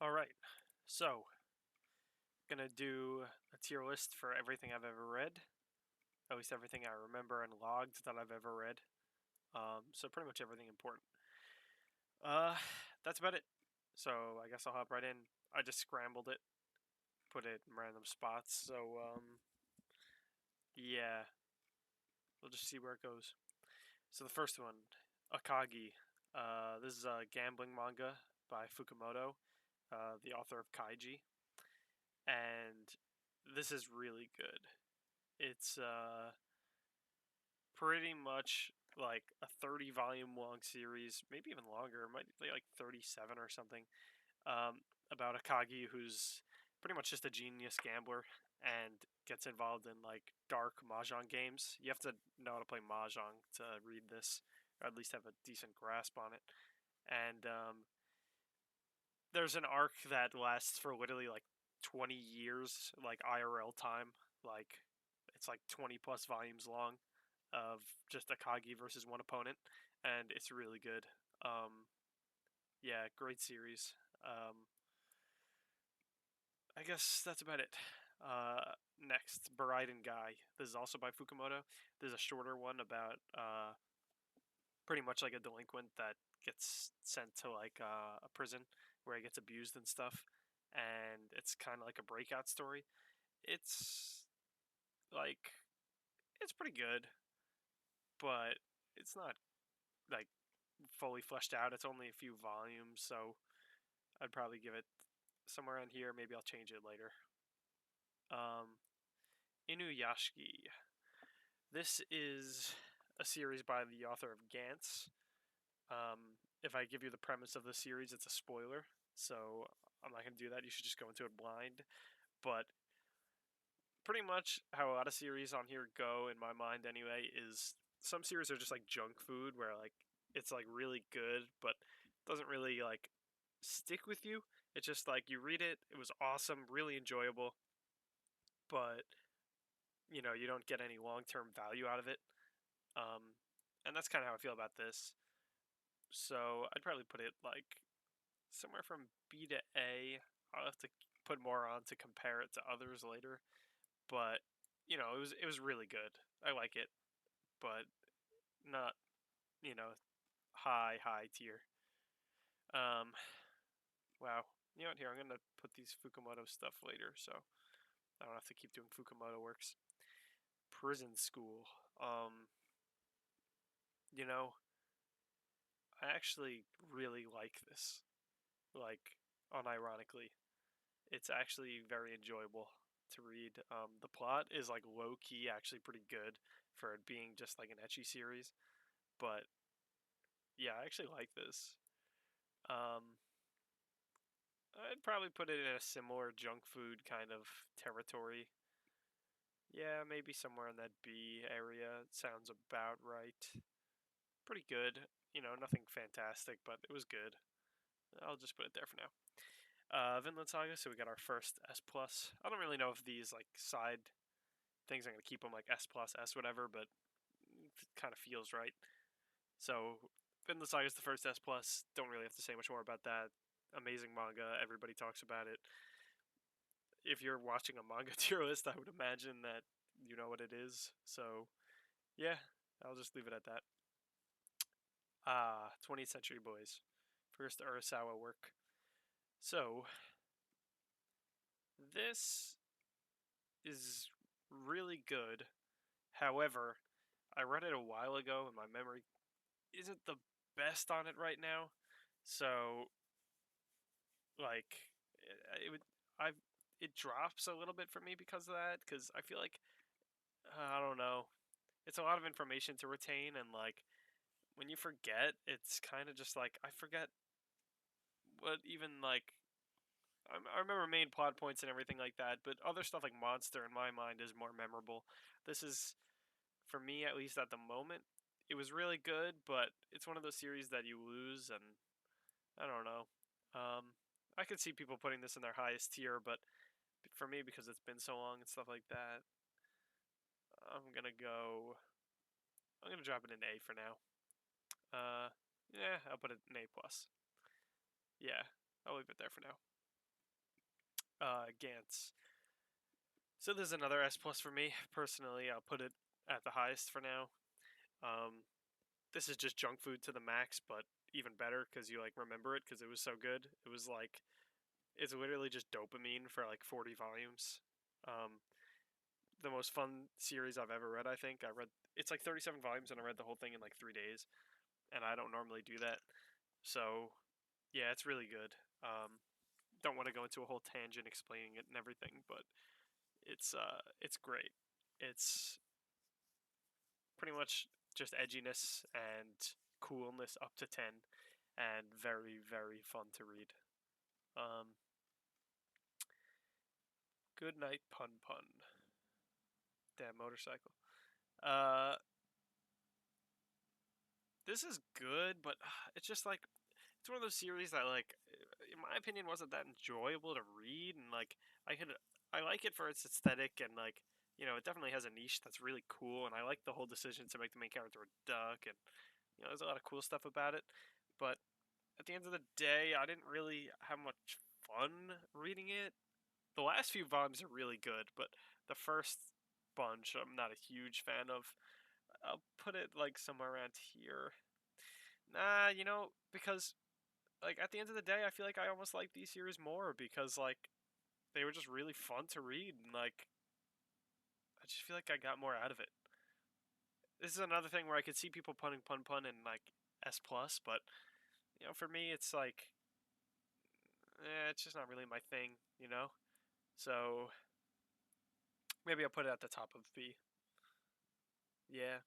All right, so gonna do a tier list for everything I've ever read, at least everything I remember and logged that I've ever read. So pretty much everything important. Uh, that's about it. So I guess I'll hop right in. I just scrambled it, put it in random spots. So yeah, we'll just see where it goes. So the first one, Akagi. This is a gambling manga by Fukumoto, the author of Kaiji, and this is really good. It's pretty much like a 30 volume long series, maybe even longer. It might be like 37 or something, about Akagi, who's pretty much just a genius gambler and gets involved in like dark mahjong games. You have to know how to play mahjong to read this, or at least have a decent grasp on it. And there's an arc that lasts for literally like 20 years, like IRL time. Like it's like 20 plus volumes long of just Akagi versus one opponent, and it's really good. Um, yeah, great series. I guess that's about it. Next, Baraiden Guy. This is also by Fukumoto. There's a shorter one about pretty much like a delinquent that gets sent to like a prison where he gets abused and stuff, and it's kind of like a breakout story. It's like it's pretty good, but it's not like fully fleshed out. It's only a few volumes, so I'd probably give it somewhere on here. Maybe I'll change it later. Um, Inuyashiki. This is a series by the author of Gantz. If I give you the premise of the series, it's a spoiler, so I'm not going to do that. You should just go into it blind. But pretty much how a lot of series on here go, in my mind anyway, is some series are just like junk food where like it's like really good, but doesn't really like stick with you. It's just like you read it, it was awesome, really enjoyable, but you don't get any long term value out of it. Um, and that's kind of how I feel about this. So I'd probably put it like somewhere from B to A. I'll have to put more on to compare it to others later, but it was really good. I like it, but not you know high tier. Um, wow. You know what? Here, I'm gonna put these Fukumoto stuff later, so I don't have to keep doing Fukumoto works. Prison School. Um, you know, I actually really like this. Like, unironically, it's actually very enjoyable to read. The plot is like low key, actually pretty good for it being just like an ecchi series. But yeah, I actually like this. Um, I'd probably put it in a similar junk food kind of territory. Yeah, maybe somewhere in that B area. It sounds about right. Pretty good. Nothing fantastic, but it was good. I'll just put it there for now. Vinland Saga. So we got our first S plus. I don't really know if these like side things I'm gonna keep them like S plus S whatever, but it kind of feels right. So Vinland Saga is the first S plus. Don't really have to say much more about that. Amazing manga. Everybody talks about it. If you're watching a manga tier list, I would imagine that you know what it is. So yeah, I'll just leave it at that. 20th Century Boys. First Urasawa work. So this is really good. However, I read it a while ago and my memory isn't the best on it right now. So like it would I it drops a little bit for me because of that because I feel like I don't know. It's a lot of information to retain and like when you forget, it's kind of just like I forget what even like I remember main plot points and everything like that, but other stuff like Monster in my mind is more memorable. This is, for me at least at the moment, it was really good, but it's one of those series that you lose, and I don't know. Um, I could see people putting this in their highest tier, but for me, because it's been so long and stuff like that, I'm gonna go. I'm gonna drop it in A for now. Uh, yeah, I'll put it in A plus. Yeah, I'll leave it there for now. Gantz. So there's another S plus for me personally. I'll put it at the highest for now. Um, this is just junk food to the max, but even better because you like remember it because it was so good. It was like it's literally just dopamine for like 40 volumes. Um, the most fun series I've ever read. I think I read it's like 37 volumes and I read the whole thing in like 3 days, and I don't normally do that. So yeah, it's really good. Don't want to go into a whole tangent explaining it and everything, but it's great. It's pretty much just edginess and coolness up to 10, and very very fun to read. Um, Good night, pun pun. Damn motorcycle. Uh, this is good, but it's just like it's one of those series that like, in my opinion, wasn't that enjoyable to read, and like I like it for its aesthetic and like it definitely has a niche that's really cool, and I like the whole decision to make the main character a duck, and there's a lot of cool stuff about it, but at the end of the day, I didn't really have much fun reading it. The last few volumes are really good, but the first bunch I'm not a huge fan of. I'll put it like somewhere around here. Nah, because like at the end of the day, I feel like I almost like these series more because like they were just really fun to read, and like I just feel like I got more out of it. This is another thing where I could see people punning pun pun and like S plus, but for me it's like it's just not really my thing. So maybe I'll put it at the top of B. Yeah,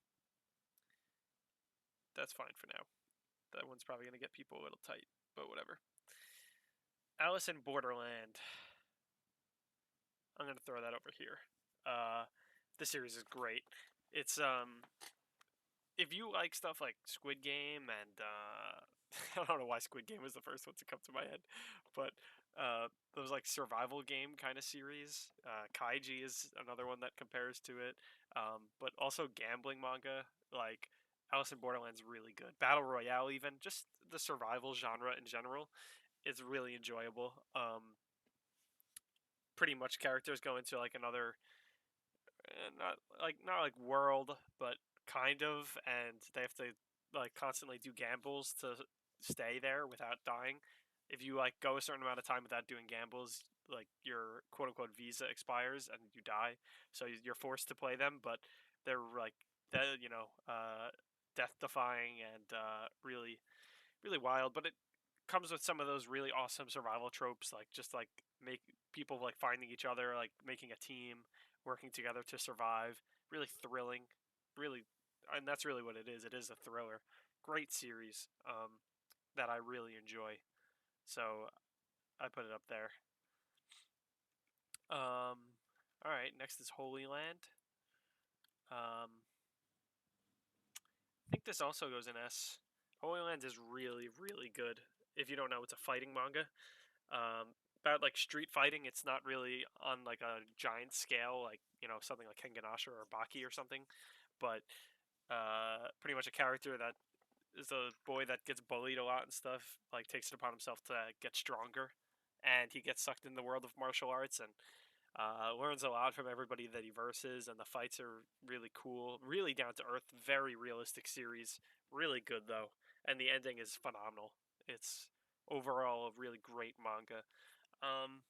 that's fine for now. That one's probably gonna get people a little tight, but whatever. Alice in Borderland. I'm gonna throw that over here. Uh, the series is great. It's if you like stuff like Squid Game and I don't know why Squid Game was the first one to come to my head, but those like survival game kind of series. Kaiji is another one that compares to it, but also gambling manga like Alice in Borderland's really good. Battle Royale, even just the survival genre in general, is really enjoyable. Pretty much characters go into like another not like world, but kind of, and they have to like constantly do gambles to stay there without dying. If you like go a certain amount of time without doing gambles, like your quote unquote visa expires and you die. So you're forced to play them, but they're like that, death defying and really really wild. But it comes with some of those really awesome survival tropes, like just like make people like finding each other, like making a team, working together to survive. Really thrilling, really, and that's really what it is. It is a thriller. Great series that I really enjoy. So I put it up there. All right, next is Holy Land. I think this also goes in S. Holy Land is really, really good. If you don't know, it's a fighting manga. About like street fighting, it's not really on like a giant scale, like something like Kenganasha or Baki or something, but pretty much a character that is a boy that gets bullied a lot and stuff, like takes it upon himself to get stronger, and he gets sucked in the world of martial arts and learns a lot from everybody that he verses, and the fights are really cool, really down to earth, very realistic series, really good though, and the ending is phenomenal. It's overall a really great manga. Um,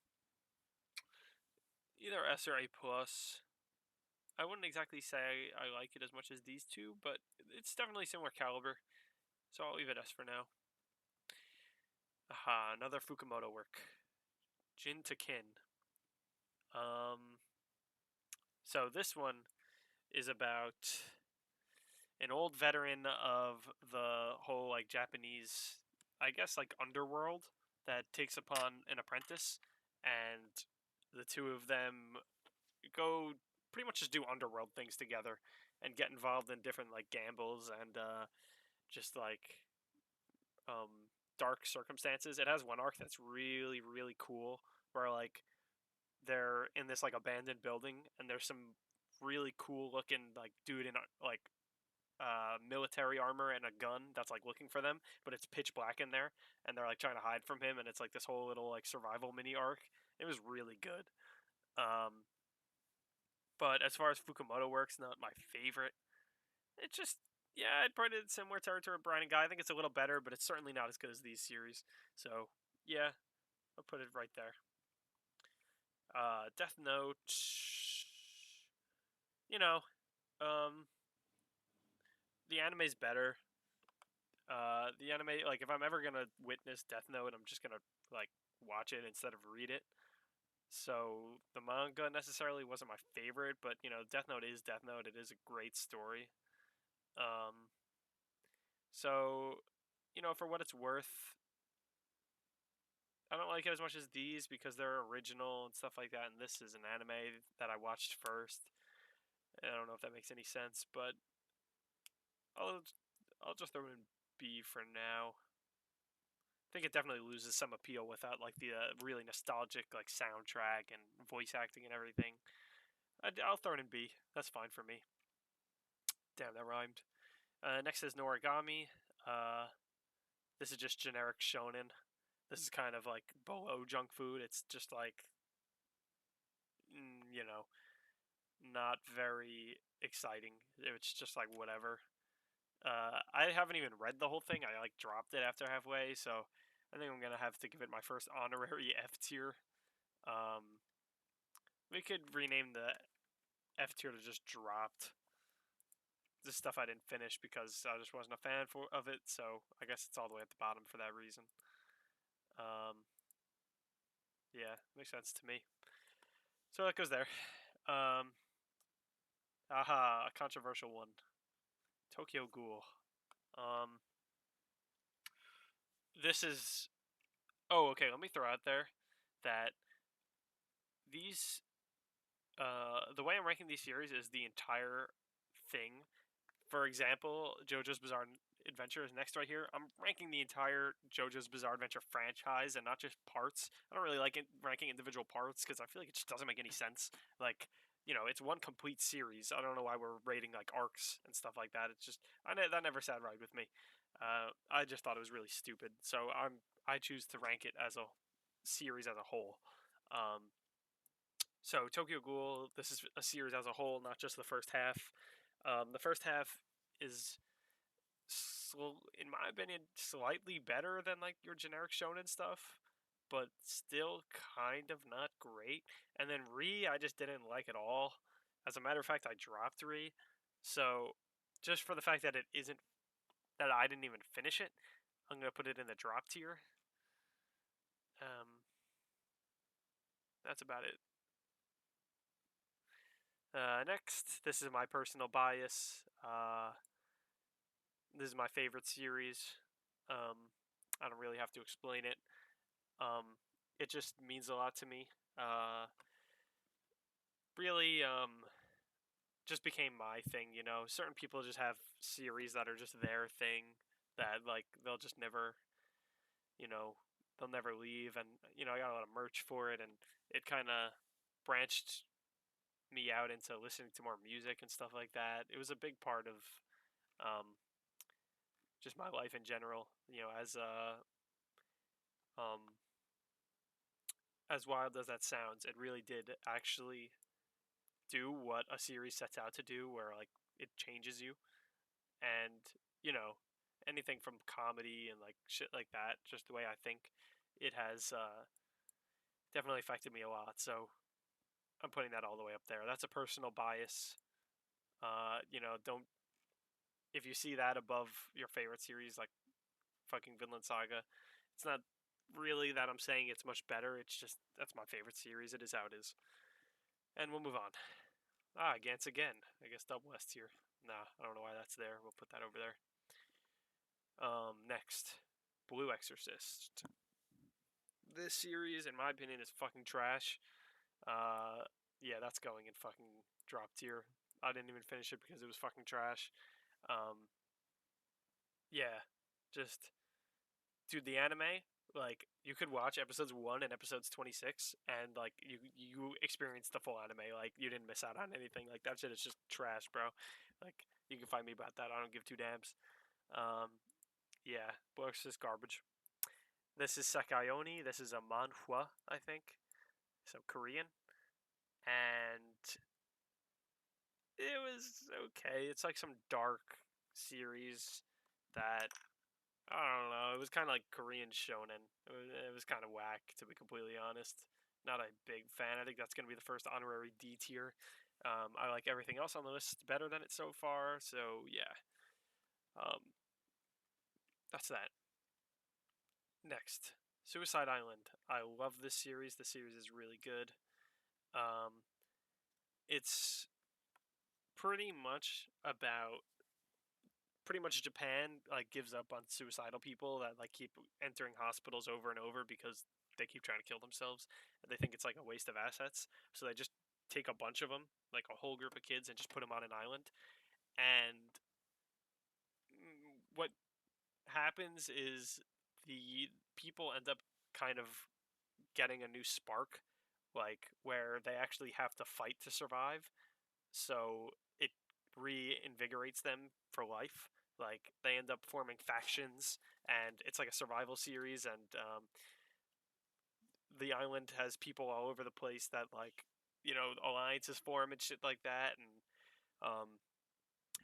Either S or A plus. I wouldn't exactly say I like it as much as these two, but it's definitely similar caliber. So I'll leave it S for now. Aha, another Fukumoto work. Jin to Kin. Um, so this one is about an old veteran of the whole like Japanese, I guess like underworld that takes upon an apprentice, and the two of them go pretty much just do underworld things together and get involved in different like gambles and just like dark circumstances. It has one arc that's really really cool where like they're in this like abandoned building and there's some really cool looking like dude in like military armor and a gun that's like looking for them, but it's pitch black in there, and they're like trying to hide from him, and it's like this whole little like survival mini arc. It was really good. Um, but as far as Fukumoto works, not my favorite. It's just yeah, I'd put it in similar territory with Brian and Guy. I think it's a little better, but it's certainly not as good as these series. So yeah, I'll put it right there. Death Note, you know, um, the anime's better. The anime, like, if I'm ever gonna witness Death Note, I'm just gonna like watch it instead of read it. So the manga necessarily wasn't my favorite, but Death Note is Death Note. It is a great story. Um, so for what it's worth, I don't like it as much as these because they're original and stuff like that. And this is an anime that I watched first. I don't know if that makes any sense, but I'll I'll just throw in B for now. I think it definitely loses some appeal without like the really nostalgic like soundtrack and voice acting and everything. I'll throw it in B. That's fine for me. Damn, that rhymed. Next is Noragami. Uh, this is just generic shonen. This is kind of like bolo junk food. It's just like, you know, not very exciting. It's just like whatever. I haven't even read the whole thing. I like dropped it after halfway, so I think I'm gonna have to give it my first honorary F tier. Um, we could rename the F tier to just dropped. This stuff I didn't finish because I just wasn't a fan of it, so I guess it's all the way at the bottom for that reason. Um, yeah, makes sense to me. So that goes there. Um, a controversial one. Tokyo Ghoul. Um, this is. Oh, okay. Let me throw out there that these. The way I'm ranking these series is the entire thing. For example, JoJo's Bizarre Adventure is next right here. I'm ranking the entire JoJo's Bizarre Adventure franchise and not just parts. I don't really like ranking individual parts because I feel like it just doesn't make any sense. Like, it's one complete series. I don't know why we're rating like arcs and stuff like that. It's just that never sat right with me. I just thought it was really stupid. So I choose to rank it as a series as a whole. So Tokyo Ghoul, this is a series as a whole, not just the first half. The first half is, in my opinion, slightly better than like your generic shonen stuff, but still kind of not great. And then I just didn't like at all. As a matter of fact, I dropped So just for the fact that it isn't that I didn't even finish it, I'm gonna put it in the drop tier. That's about it. Next, this is my personal bias. This is my favorite series. I don't really have to explain it. It just means a lot to me. Really, just became my thing. Certain people just have series that are just their thing that like they'll just never, you know, they'll never leave. And I got a lot of merch for it, and it kind of branched me out into listening to more music and stuff like that. It was a big part of um, just my life in general. Um, as wild as that sounds, it really did actually do what a series sets out to do, where like it changes you, and you know anything from comedy and like shit like that, just the way I think, it has definitely affected me a lot. So I'm putting that all the way up there. That's a personal bias. Don't if you see that above your favorite series like fucking Vinland Saga, it's not really that I'm saying it's much better. It's just that's my favorite series. It is how it is. And we'll move on. Gantz again. I guess Double S tier. Nah, I don't know why that's there. We'll put that over there. Next, Blue Exorcist. This series, in my opinion, is fucking trash. Yeah, that's going in fucking drop tier. I didn't even finish it because it was fucking trash. Yeah, just dude, the anime, like you could watch episodes 1 and episodes 26, and like you experienced the full anime. Like you didn't miss out on anything. Like that shit is just trash, bro. Like You can find me about that. I don't give two damns. Um, yeah, books is garbage. This is Sekaioni. This is a manhwa, I think. So Korean. And it was okay. It's like some dark series that I don't know. It was kind of like Korean shonen. It was kind of whack, to be completely honest. Not a big fan. I think that's going to be the first honorary D tier. I like everything else on the list better than it so far. So yeah, um, that's that. Next, Suicide Island. I love this series. The series is really good. Um, it's pretty much about pretty much Japan like gives up on suicidal people that like keep entering hospitals over and over because they keep trying to kill themselves and they think it's like a waste of assets. So they just take a bunch of them, like a whole group of kids, and just put them on an island. And what happens is the people end up kind of getting a new spark, like where they actually have to fight to survive. So it reinvigorates them for life. Like they end up forming factions, and it's like a survival series. And the island has people all over the place that like alliances form and shit like that, and um,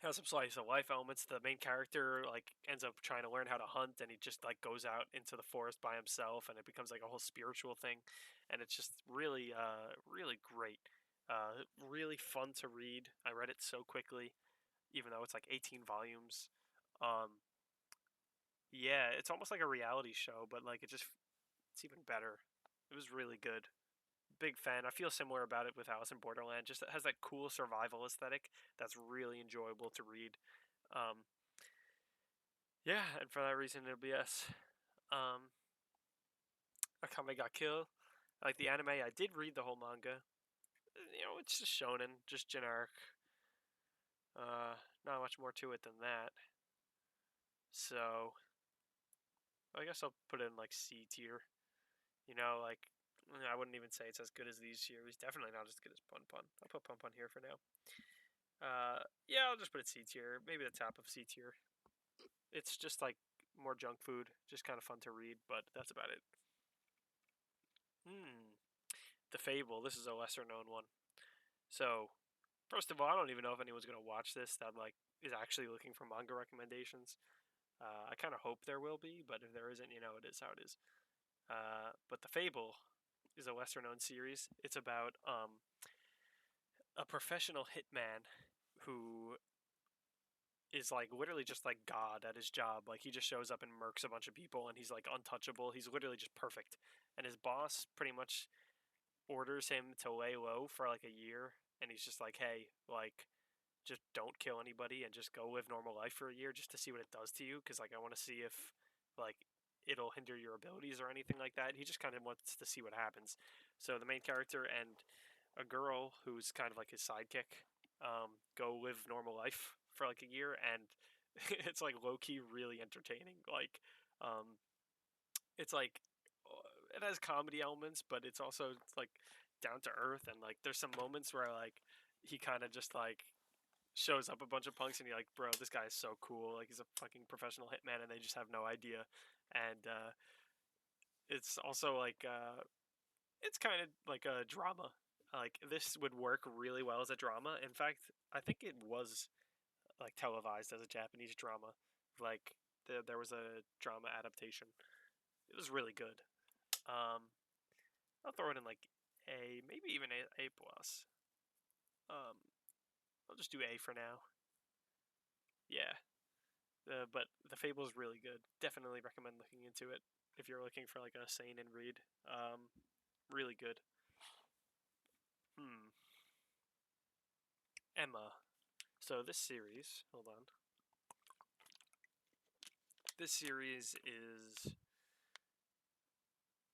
has some slice of life elements. The main character like ends up trying to learn how to hunt, and he just like goes out into the forest by himself, and it becomes like a whole spiritual thing, and it's just really, really great. Really fun to read. I read it so quickly, even though it's like 18 volumes. Um, yeah, it's almost like a reality show, but like it's even better. It was really good. Big fan. I feel similar about it with Alice in Borderland. Just it has that cool survival aesthetic that's really enjoyable to read. Um, yeah, and for that reason, it'll be S. Um, Akame got killed. Like the anime, I did read the whole manga. It's just shonen, just generic. Uh, Not much more to it than that. So I guess I'll put it in like C tier. Like I wouldn't even say it's as good as these series. Definitely not as good as Pun Pun. I'll put Pun Pun here for now. Yeah, I'll just put it C tier. Maybe the top of C tier. It's just like more junk food, just kind of fun to read, but that's about it. Hmm. The Fable. This is a lesser known one. So, first of all, I don't even know if anyone's gonna watch this that like is actually looking for manga recommendations. I kind of hope there will be, but if there isn't, it is how it is. But The Fable is a lesser known series. It's about a professional hitman who is like literally just like God at his job. Like he just shows up and murks a bunch of people and he's like untouchable. He's literally just perfect. And his boss pretty much orders him to lay low for like a year and he's just like, "Hey, like just don't kill anybody and just go live normal life for a year just to see what it does to you cuz like I want to see if like it'll hinder your abilities or anything like that." He just kind of wants to see what happens. So the main character and a girl who's kind of like his sidekick go live normal life for like a year, and it's like low key really entertaining. Like, um, it's like it has comedy elements, but it's also like down to earth, and like there's some moments where like he kind of just like shows up a bunch of punks, and you're like, bro, this guy is so cool. Like he's a fucking professional hitman, and they just have no idea. And it's also like it's kind of like a drama. Like this would work really well as a drama. In fact, I think it was like televised as a Japanese drama. Like there was a drama adaptation. It was really good. Um, I'll throw it in like A, maybe even A plus. Um, I'll just do A for now. Yeah, but the Fable is really good. Definitely recommend looking into it if you're looking for like a seinen read. Really good. Hmm. Emma. So this series, hold on. This series is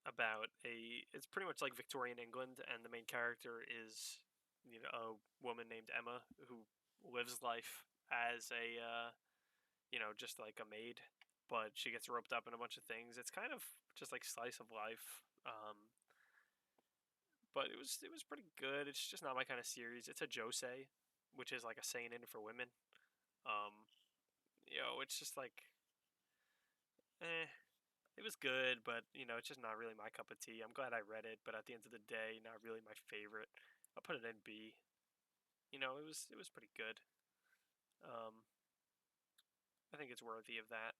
about it's pretty much like Victorian England, and the main character is a woman named Emma who lives life as a just like a maid, but she gets roped up in a bunch of things. It's kind of just like slice of life, but it was pretty good. It's just not my kind of series. It's a josei, which is like a seinen for women. Um, it's just like, eh, it was good, but it's just not really my cup of tea. I'm glad I read it, but at the end of the day, not really my favorite. I'll put it in B. It was pretty good. Um, I think it's worthy of that.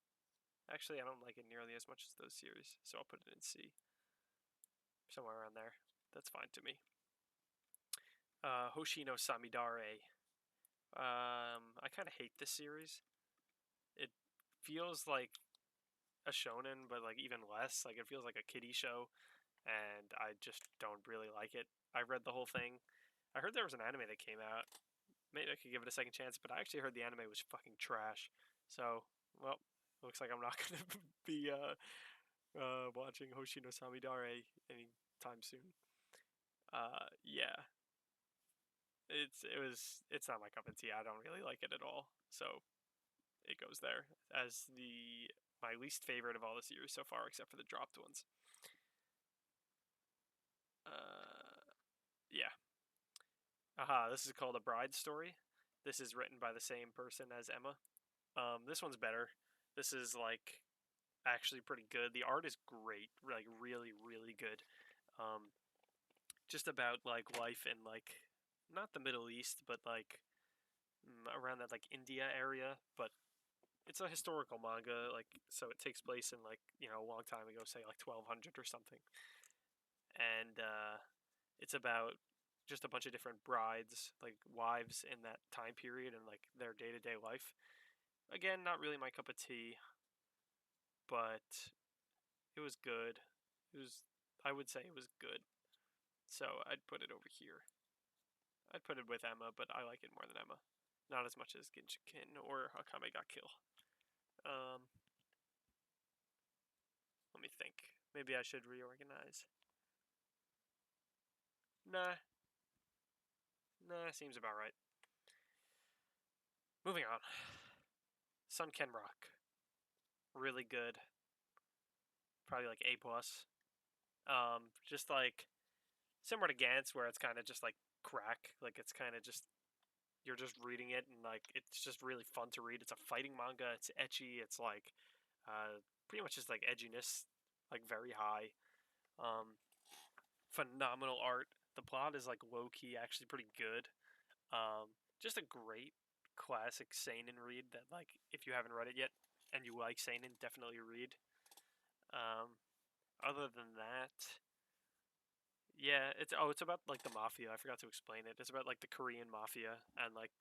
Actually, I don't like it nearly as much as those series, so I'll put it in C. Somewhere around there. That's fine to me. Hoshino Samidare. I kind of hate this series. It feels like a shonen, but like even less. Like it feels like a kiddie show, and I just don't really like it. I read the whole thing. I heard there was an anime that came out. Maybe I could give it a second chance, but I actually heard the anime was fucking trash. So, well, looks like I'm not gonna be watching Hoshino Samidare anytime soon. Yeah, it's not my cup of tea. I don't really like it at all. So it goes there as the my least favorite of all the series so far, except for the dropped ones. Yeah. Aha, this is called A Bride Story. This is written by the same person as Emma. This one's better. This is like actually pretty good. The art is great, like really, really good. Um, just about like life in like not the Middle East, but like around that like India area. But it's a historical manga, like so it takes place in like a long time ago, say like 1200 or something, and it's about just a bunch of different brides, like wives in that time period and like their day to day life. Again, not really my cup of tea, but it was good. It was, I would say it was good. So I'd put it over here. I'd put it with Emma, but I like it more than Emma. Not as much as Ginchiken or Akame ga Kill. Um, Let me think. Maybe I should reorganize. Nah, nah, seems about right. Moving on. Sunken Rock. Really good. Probably like A plus. Just like similar to Gantz, where it's kind of just like crack. Like it's kind of just you're just reading it and like it's just really fun to read. It's a fighting manga. It's ecchi. It's like pretty much just like edginess, like very high. Um, Phenomenal art. The plot is like low key, actually pretty good. Just a great classic seinen read that like if you haven't read it yet and you like seinen, definitely read. Um, Other than that, yeah, it's about like the mafia. I forgot to explain it. It's about like the Korean mafia and like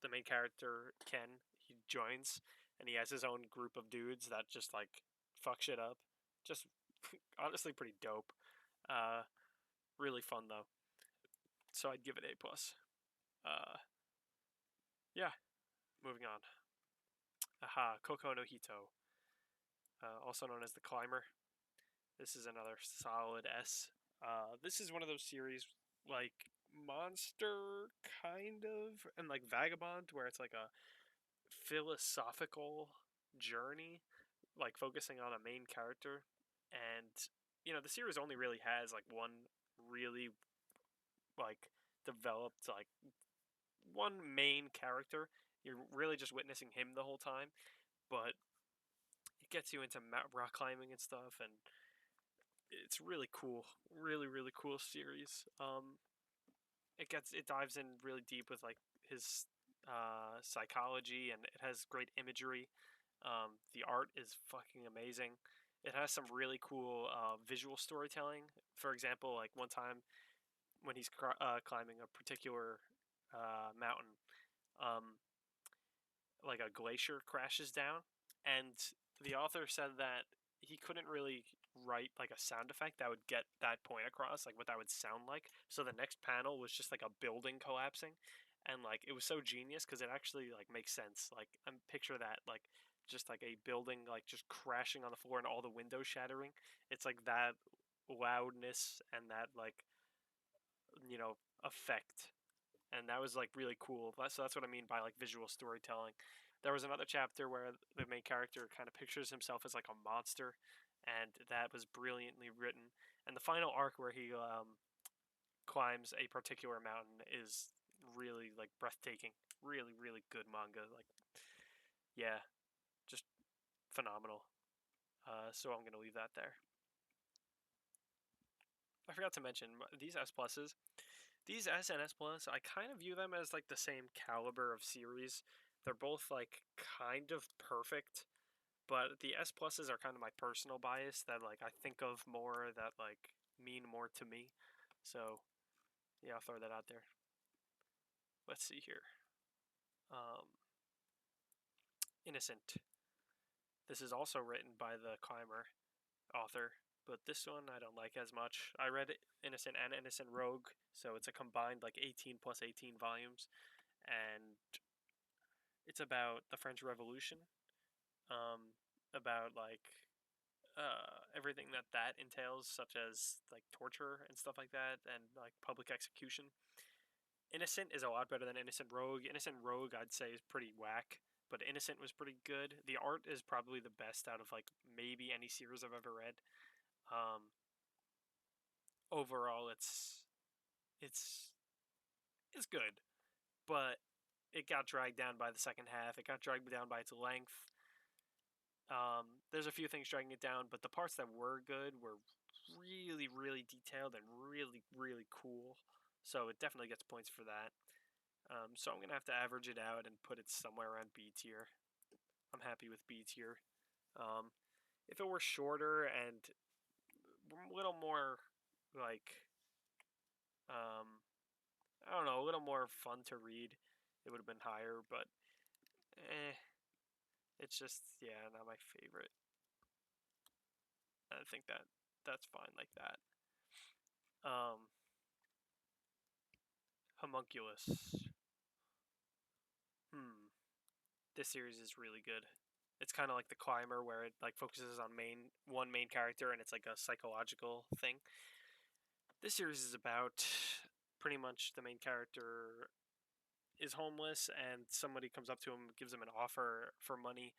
the main character Ken, he joins and he has his own group of dudes that just like fuck shit up. Just honestly pretty dope. Uh Really fun though. So I'd give it A plus. Uh yeah, moving on. Aha, Koko no Hito, also known as the Climber. This is another solid S. This is one of those series like Monster kind of and like Vagabond where it's like a philosophical journey like focusing on a main character and the series only really has like one really like developed like one main character. You're really just witnessing him the whole time, but it gets you into rock climbing and stuff and it's really cool, really really cool series. It dives in really deep with like his psychology and it has great imagery. The art is fucking amazing. It has some really cool visual storytelling. For example, like one time when he's climbing a particular mountain, um, like a glacier crashes down, and the author said that he couldn't really write like a sound effect that would get that point across, like what that would sound like. So the next panel was just like a building collapsing, and like it was so genius because it actually like makes sense. Like I'm picture that like just like a building like just crashing on the floor and all the windows shattering. It's like that loudness and that like effect, and that was like really cool. So that's what I mean by like visual storytelling. There was another chapter where the main character kind of pictures himself as like a monster, and that was brilliantly written. And the final arc where he climbs a particular mountain is really like breathtaking. Really, really good manga. Like, yeah, just phenomenal. So I'm gonna leave that there. I forgot to mention these S pluses. These S and S plus, I kind of view them as like the same caliber of series. They're both like kind of perfect, but the S pluses are kind of my personal bias that like I think of more that like mean more to me. So yeah, I'll throw that out there. Let's see here. Um, Innocent. This is also written by the Climber author, but this one I don't like as much. I read Innocent and Innocent Rogue, so it's a combined like 18 plus 18 volumes, and it's about the French Revolution, about like everything that entails, such as like torture and stuff like that, and like public execution. Innocent is a lot better than Innocent Rogue. Innocent Rogue, I'd say, is pretty whack, but Innocent was pretty good. The art is probably the best out of like maybe any series I've ever read. Um, Overall, it's it's good, but it got dragged down by the second half. It got dragged down by its length. There's a few things dragging it down, but the parts that were good were really, really detailed and really, really cool. So it definitely gets points for that. So I'm gonna have to average it out and put it somewhere around B tier. I'm happy with B tier. Um, if it were shorter and a little more like I don't know, a little more fun to read, it would have been higher. But it's just not my favorite. I think that's fine like that. Um, Homunculus. This series is really good. It's kind of like the Climber, where it like focuses on one main character, and it's like a psychological thing. This series is about pretty much the main character is homeless, and somebody comes up to him, gives him an offer for money.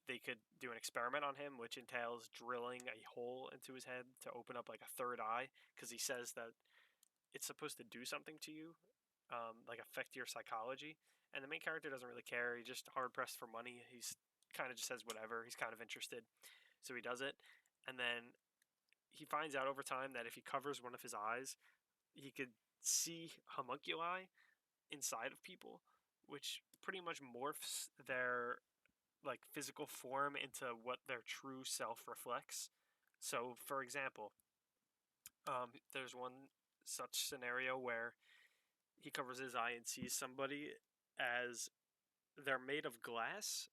They could do an experiment on him, which entails drilling a hole into his head to open up like a third eye, because he says that it's supposed to do something to you, like affect your psychology. And the main character doesn't really care. He's just hard pressed for money. He's kind of just says whatever. He's kind of interested, so he does it. And then he finds out over time that if he covers one of his eyes, he could see homunculi inside of people, which pretty much morphs their like physical form into what their true self reflects. So, for example, there's one such scenario where he covers his eye and sees somebody as they're made of glass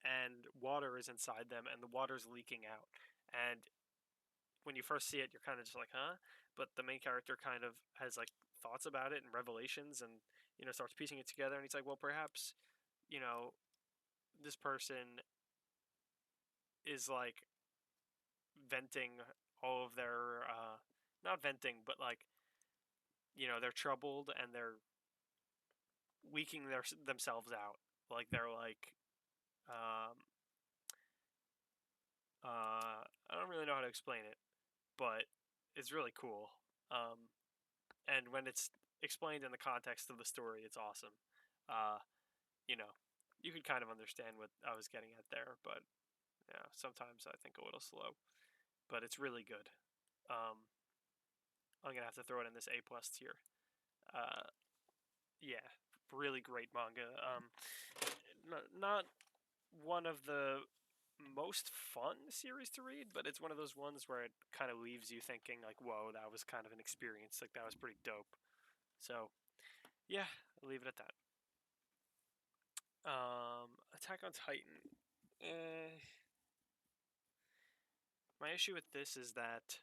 and water is inside them and the water's leaking out. And when you first see it, you're kind of just like, huh? But the main character kind of has like thoughts about it and revelations and, starts piecing it together. And he's like, well, perhaps, you know, this person is like venting all of their, not venting, but like, they're troubled and they're leaking themselves out. Like they're like, um, I don't really know how to explain it, but it's really cool. And when it's explained in the context of the story, it's awesome. Uh, you know, you could kind of understand what I was getting at there, but yeah, sometimes I think a little slow, but it's really good. Um, I'm gonna have to throw it in this A plus tier. Uh, yeah, really great manga. Not one of the most fun series to read, but it's one of those ones where it kind of leaves you thinking like, "Whoa, that was kind of an experience. Like that was pretty dope." So yeah, I'll leave it at that. Attack on Titan. Eh, my issue with this is that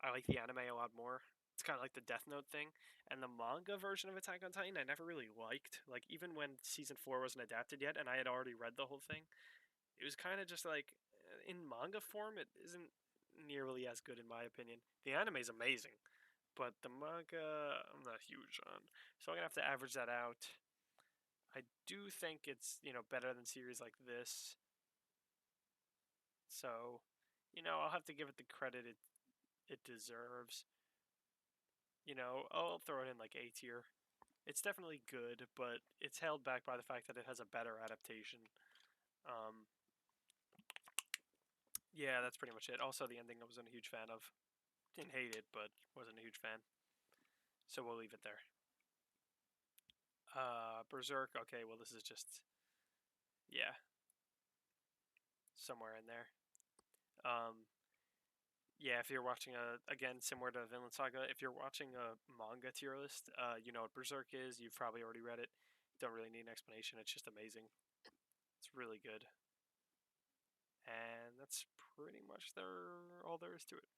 I like the anime a lot more. It's kind of like the Death Note thing, and the manga version of Attack on Titan I never really liked. Like even when season 4 wasn't adapted yet, and I had already read the whole thing, it was kind of just like in manga form, it isn't nearly as good in my opinion. The anime is amazing, but the manga I'm not huge on, so I'm gonna have to average that out. I do think it's better than series like this, so I'll have to give it the credit it deserves. I'll throw it in like A tier. It's definitely good, but it's held back by the fact that it has a better adaptation. Um, yeah, that's pretty much it. Also, the ending I wasn't a huge fan of. Didn't hate it, but wasn't a huge fan. So we'll leave it there. Berserk. Okay, well this is just yeah, somewhere in there. Um, yeah, if you're watching a again similar to Vinland Saga, if you're watching a manga tier list, you know what Berserk is. You've probably already read it. Don't really need an explanation. It's just amazing. It's really good, and that's pretty much all there is to it.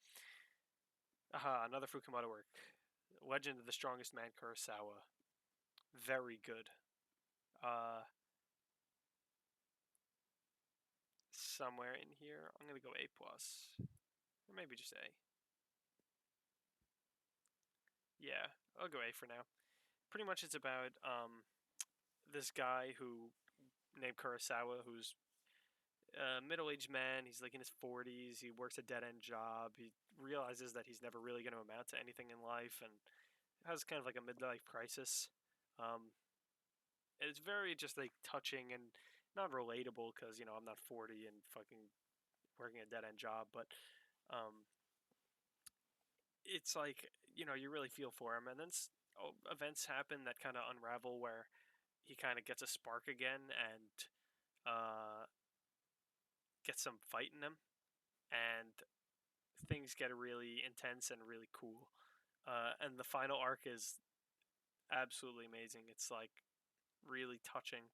Aha, another Fukumoto work. Legend of the Strongest Man Kurosawa. Very good. Uh, somewhere in here, I'm gonna go A plus, or maybe just A. Yeah, I'll go A for now. Pretty much, it's about this guy who named Kurosawa, who's a middle-aged man. He's like in his 40s. He works a dead-end job. He realizes that he's never really going to amount to anything in life, and has kind of like a midlife crisis. Um, it's very just like touching and not relatable because I'm not 40 and fucking working a dead-end job, but um, it's like you really feel for him, and then events happen that kind of unravel where he kind of gets a spark again and uh, gets some fight in him, and things get really intense and really cool. And the final arc is absolutely amazing. It's like really touching,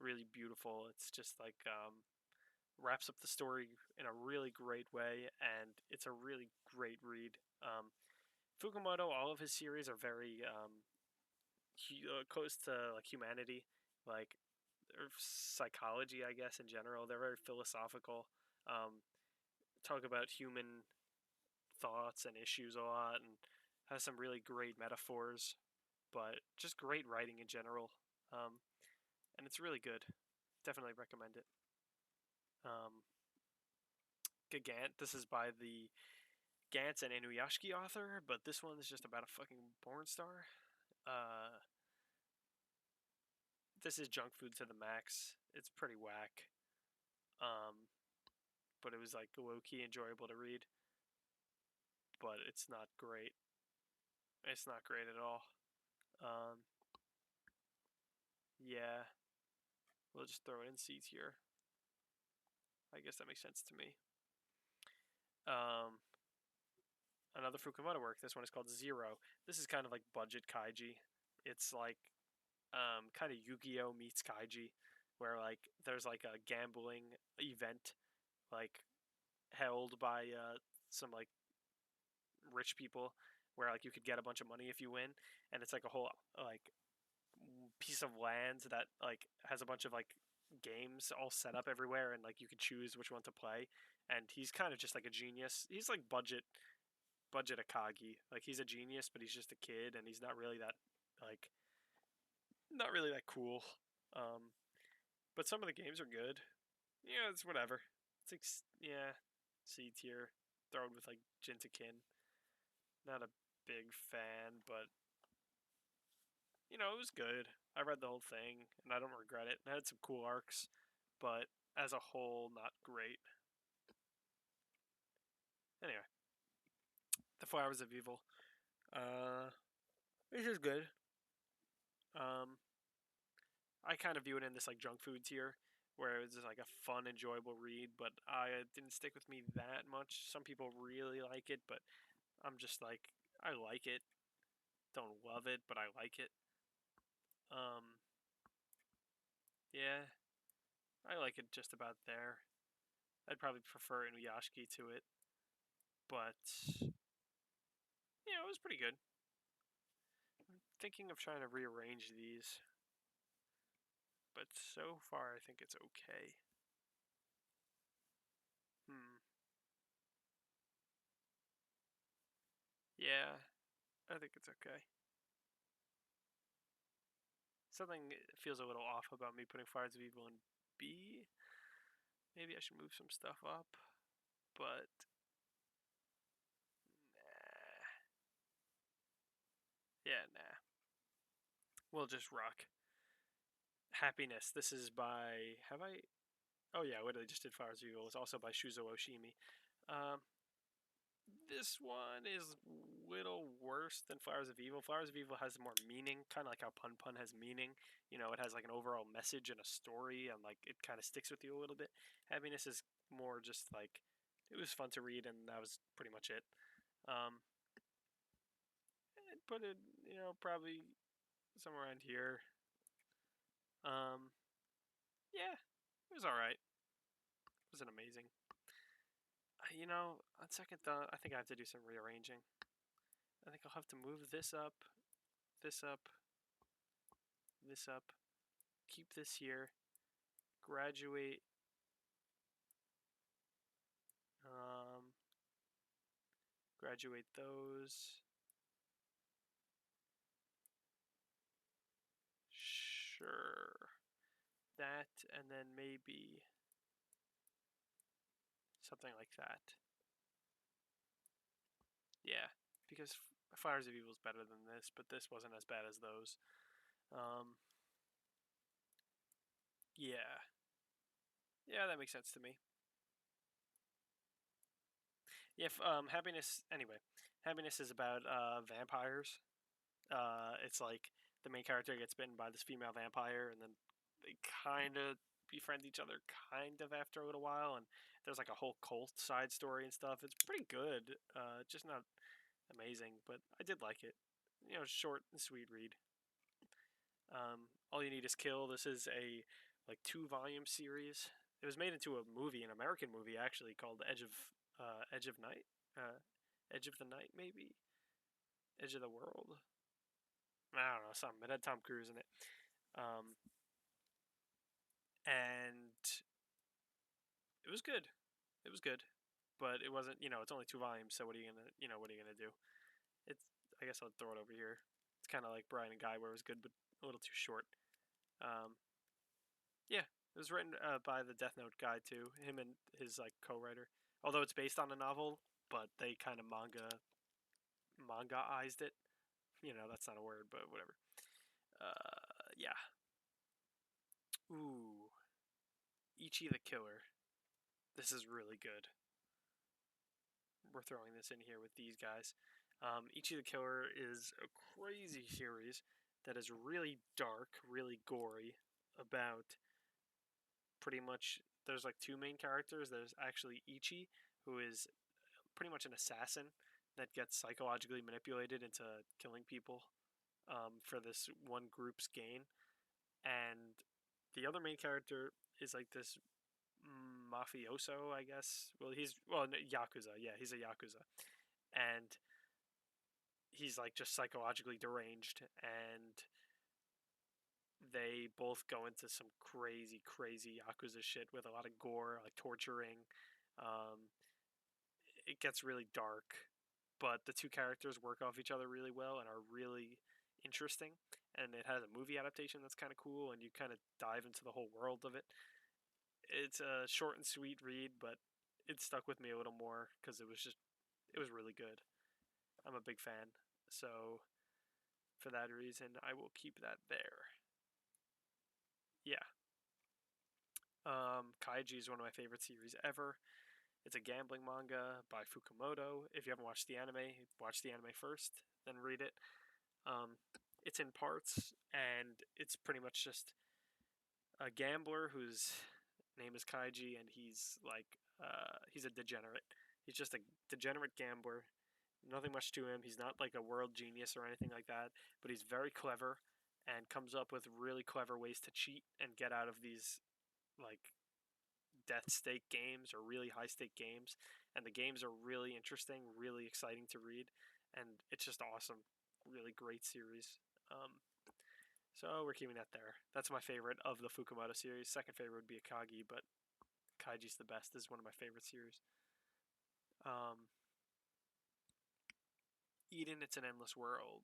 really beautiful. It's just like wraps up the story in a really great way, and it's a really great read. Fukumoto, all of his series are very close to like humanity, like or psychology, I guess in general. They're very philosophical. Um, talk about human thoughts and issues a lot, and has some really great metaphors, but just great writing in general. Um, and it's really good. Definitely recommend it. Um, Gigant. This is by the Gantz and Inuyashiki author, but this one is just about a fucking porn star. Uh, this is junk food to the max. It's pretty whack. Um, but it was like low key enjoyable to read. But it's not great. It's not great at all. Um, yeah, we'll just throw it in C tier. I guess that makes sense to me. Um, Another Fukumoto work. This one is called Zero. This is kind of like budget kaiji. It's like kind of Yu-Gi-Oh meets kaiji, where like there's like a gambling event like held by some like rich people where like you could get a bunch of money if you win, and it's like a whole like piece of land that like has a bunch of like games all set up everywhere, and like you can choose which one to play. And he's kind of just like a genius. He's like budget Akagi. Like he's a genius, but he's just a kid, and he's not really that like not really that cool. Um, but some of the games are good. Yeah, it's whatever. It's like yeah, C tier. Thrown with like Jintakin. Not a big fan, but it was good. I read the whole thing, and I don't regret it. It had some cool arcs, but as a whole, not great. Anyway, The Flowers of Evil. Uh, this is good. Um, I kind of view it in this like junk food tier, where it was just like a fun, enjoyable read, but I didn't stick with me that much. Some people really like it, but I'm just like I like it. Don't love it, but I like it. Um, yeah, I like it just about there. I'd probably prefer Inuyashiki to it, but it was pretty good. I'm thinking of trying to rearrange these, but so far I think it's okay. Hmm. Yeah, I think it's okay. Something feels a little off about me putting Fires of Evil in B. Maybe I should move some stuff up, but nah. Yeah, nah. We'll just rock. Happiness. This is by. Have I? Oh yeah, what I just did. Flowers of Evil is also by Shuzo Oshimi. Um, this one is a little worse than Flowers of Evil. Flowers of Evil has more meaning, kind of like how Pun Pun has meaning. You know, it has like an overall message and a story, and like it kind of sticks with you a little bit. Happiness is more just like it was fun to read, and that was pretty much it. Um, I'd put it, probably somewhere around here. Um, yeah, it was all right. It wasn't amazing. On second thought, I think I have to do some rearranging. I think I'll have to move this up, this up, this up, keep this here, graduate, um, graduate those. Sure. That, and then maybe something like that. Yeah, because Fires of Evil is better than this, but this wasn't as bad as those. Um, yeah. Yeah, that makes sense to me. Yeah, happiness. Anyway, happiness is about vampires. It's like the main character gets bitten by this female vampire, and then they kind of befriend each other, kind of after a little while. And there's like a whole cult side story and stuff. It's pretty good. Just not amazing, but I did like it. Short and sweet read. All You Need Is Kill. This is a like 2 volume series. It was made into a movie, an American movie actually, called Edge of Night, Edge of the Night, maybe Edge of the World. I don't know, something. It had Tom Cruise in it, um, and it was good. It was good, but it wasn't. It's only 2 volumes, so what are you gonna do? It's. I guess I'll throw it over here. It's kind of like Brian and Guy, where it was good, but a little too short. Um, yeah, it was written by the Death Note guy too. Him and his like co-writer. Although it's based on a novel, but they kind of mangaized it. That's not a word, but whatever. Yeah. Ooh, Ichi the Killer. This is really good. We're throwing this in here with these guys. Ichi the Killer is a crazy series that is really dark, really gory, about pretty much. There's like 2 main characters. There's actually Ichi, who is pretty much an assassin that gets psychologically manipulated into killing people for this one group's gain. And the other main character is like this mafioso, I guess. Well, yakuza. Yeah, he's a yakuza, and he's like just psychologically deranged, and they both go into some crazy, crazy yakuza shit with a lot of gore, like torturing. Um, it gets really dark, but the 2 characters work off each other really well and are really interesting. And it has a movie adaptation that's kind of cool, and you kind of dive into the whole world of it. It's a short and sweet read, but it stuck with me a little more because it was really good. I'm a big fan, so for that reason, I will keep that there. Yeah. Kaiji is one of my favorite series ever. It's a gambling manga by Fukumoto. If you haven't watched the anime, watch the anime first, then read it. Um, it's in parts, and it's pretty much just a gambler whose name is Kaiji, and he's a degenerate. He's just a degenerate gambler. Nothing much to him. He's not like a world genius or anything like that, but he's very clever and comes up with really clever ways to cheat and get out of these like death stake games or really high stake games. And the games are really interesting, really exciting to read, and it's just awesome. Really great series. So we're keeping that there. That's my favorite of the Fukumoto series. Second favorite would be Akagi, but Kaiji's the best. This is one of my favorite series. Um, Eden, It's an Endless World.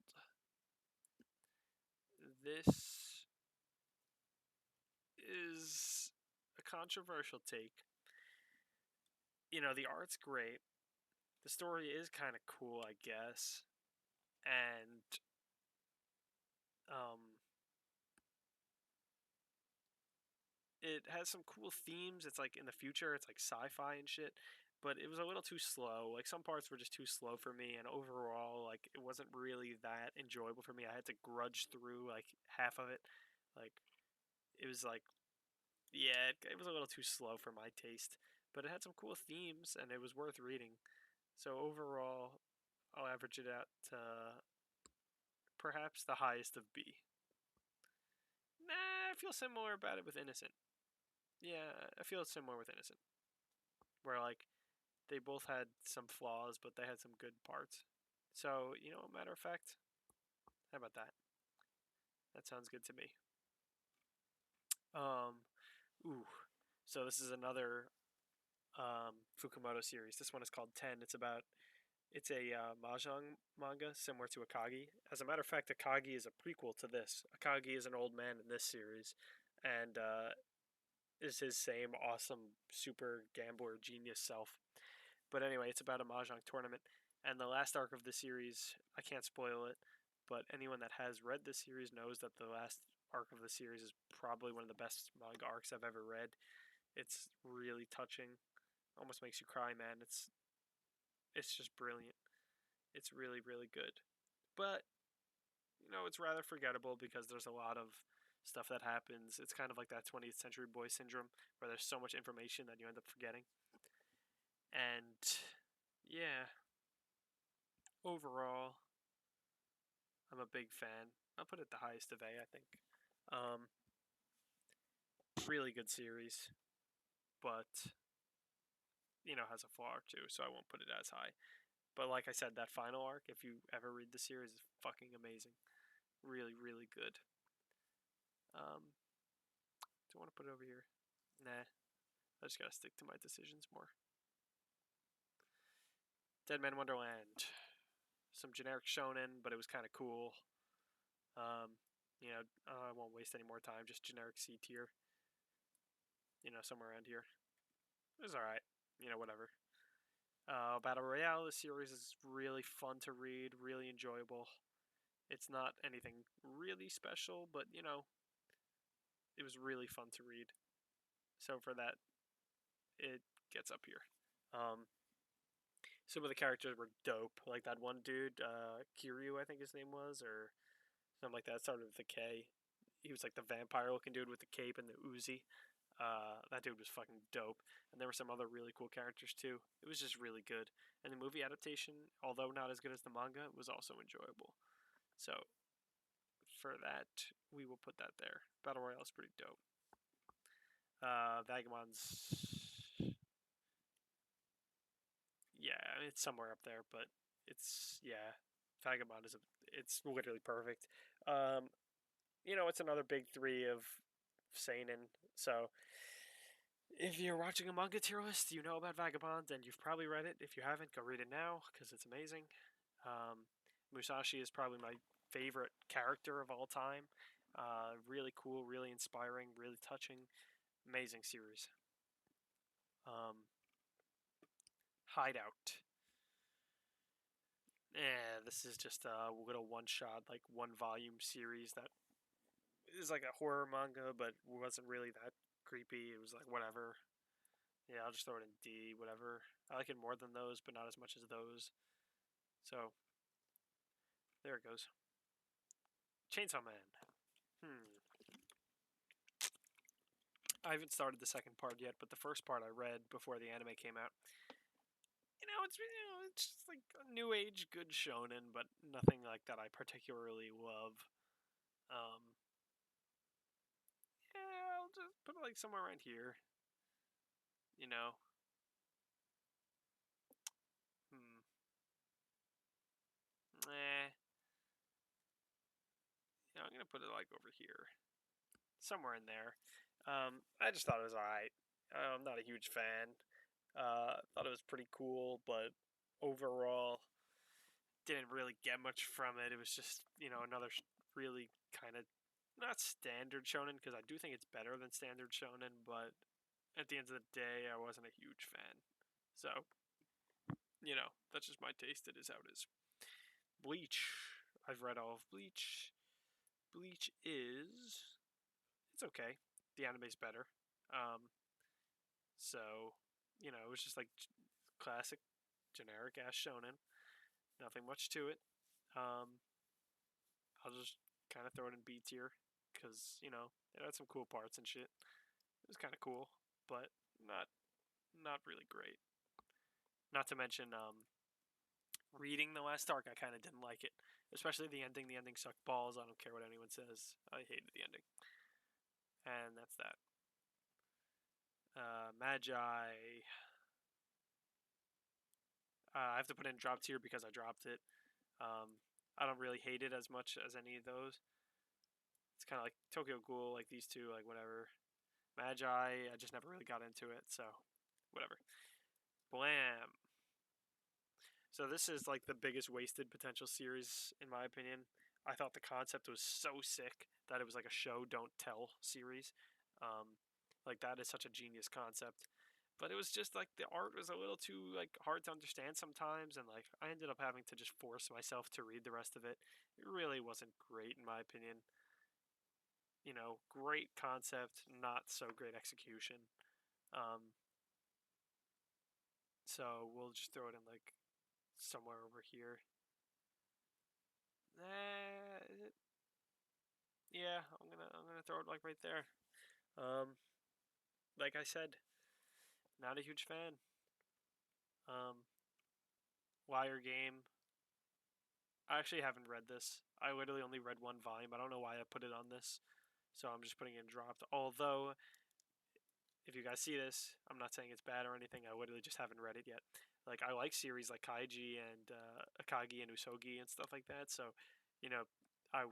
This is a controversial take. The art's great. The story is kind of cool, I guess. And it has some cool themes. It's like in the future, it's like sci-fi and shit. But it was a little too slow. Like some parts were just too slow for me, and overall, like it wasn't really that enjoyable for me. I had to grudge through like half of it. Like it was like, yeah, it was a little too slow for my taste. But it had some cool themes, and it was worth reading. So overall, I'll average it out to perhaps the highest of B. Nah, I feel similar about it with Innocent. Yeah, I feel similar with Innocent, where like they both had some flaws, but they had some good parts. So, matter of fact, how about that? That sounds good to me. Um, ooh. So this is another Fukumoto series. This one is called Ten. It's a mahjong manga similar to Akagi. As a matter of fact, Akagi is a prequel to this. Akagi is an old man in this series, and is his same awesome super gambler genius self. But anyway, it's about a mahjong tournament, and the last arc of the series, I can't spoil it, but anyone that has read the series knows that the last arc of the series is probably one of the best manga arcs I've ever read. It's really touching, almost makes you cry, man. It's just brilliant. It's really really good. But, it's rather forgettable because there's a lot of stuff that happens. It's kind of like that 20th Century Boy syndrome where there's so much information that you end up forgetting. And yeah, overall, I'm a big fan. I'll put it the highest of A, I think. Um, really good series, but has a flaw or two, so I won't put it as high. But like I said, that final arc, if you ever read the series, is fucking amazing. Really, really good. Do I want to put it over here? Nah, I just gotta stick to my decisions more. Dead Man Wonderland, some generic shonen, but it was kind of cool. Um, I won't waste any more time. Just generic C tier. Somewhere around here. It was all right. Whatever. Battle Royale, the series is really fun to read, really enjoyable. It's not anything really special, but it was really fun to read. So for that, it gets up here. Um, some of the characters were dope. Like that one dude, Kiryu, I think his name was, or something like that. It started with a K. He was like the vampire-looking dude with the cape and the Uzi. That dude was fucking dope. And there were some other really cool characters too. It was just really good. And the movie adaptation, although not as good as the manga, was also enjoyable. So for that, we will put that there. Battle Royale is pretty dope. Vagabonds, yeah, it's somewhere up there, but yeah, Vagabond it's literally perfect. Um, it's another big three of Seinen. So if you're watching a manga tier list, you know about Vagabond, and you've probably read it. If you haven't, go read it now because it's amazing. Musashi is probably my favorite character of all time. Really cool, really inspiring, really touching, amazing series. Hideout. Yeah, this is just a little one shot, like one volume series that is like a horror manga, but wasn't really that creepy. It was like whatever. Yeah, I'll just throw it in D, whatever. I like it more than those, but not as much as those. So there it goes. Chainsaw Man. Hmm. I haven't started the second part yet, but the first part I read before the anime came out. It's just like a new age good shonen, but nothing like that I particularly love. Um, yeah, I'll just put it like somewhere around here. You know. Hmm. Eh. I'm gonna put it like over here, somewhere in there. I just thought it was alright. I'm not a huge fan. Thought it was pretty cool, but overall, didn't really get much from it. It was just another really kind of not standard shonen because I do think it's better than standard shonen, but at the end of the day, I wasn't a huge fan. So that's just my taste. It is how it is. Bleach. I've read all of Bleach. Bleach is it's okay. The anime's better. So, it was just like classic, generic ass shonen. Nothing much to it. Um, I'll just kind of throw it in B tier because it had some cool parts and shit. It was kind of cool, but not not really great. Not to mention, reading the last arc, I kind of didn't like it, especially the ending. The ending sucked balls. I don't care what anyone says. I hated the ending, and that's that. Magi. I have to put in drop tier because I dropped it. I don't really hate it as much as any of those. It's kind of like Tokyo Ghoul, like these two, like whatever. Magi, I just never really got into it, so whatever. Blam. So this is like the biggest wasted potential series in my opinion. I thought the concept was so sick that it was like a show don't tell series. Like that is such a genius concept. But it was just like the art was a little too like hard to understand sometimes, and like I ended up having to just force myself to read the rest of it. It really wasn't great in my opinion. Great concept, not so great execution. Um, so we'll just throw it in like somewhere over here. Is it? Yeah, I'm gonna throw it like right there. Um, like I said, not a huge fan. Um, Liar Game. I actually haven't read this. I literally only read one volume. I don't know why I put it on this, so I'm just putting it in dropped. Although, if you guys see this, I'm not saying it's bad or anything. I literally just haven't read it yet. Like I like series like Kaiji and Akagi and Usogi and stuff like that. So, you know, I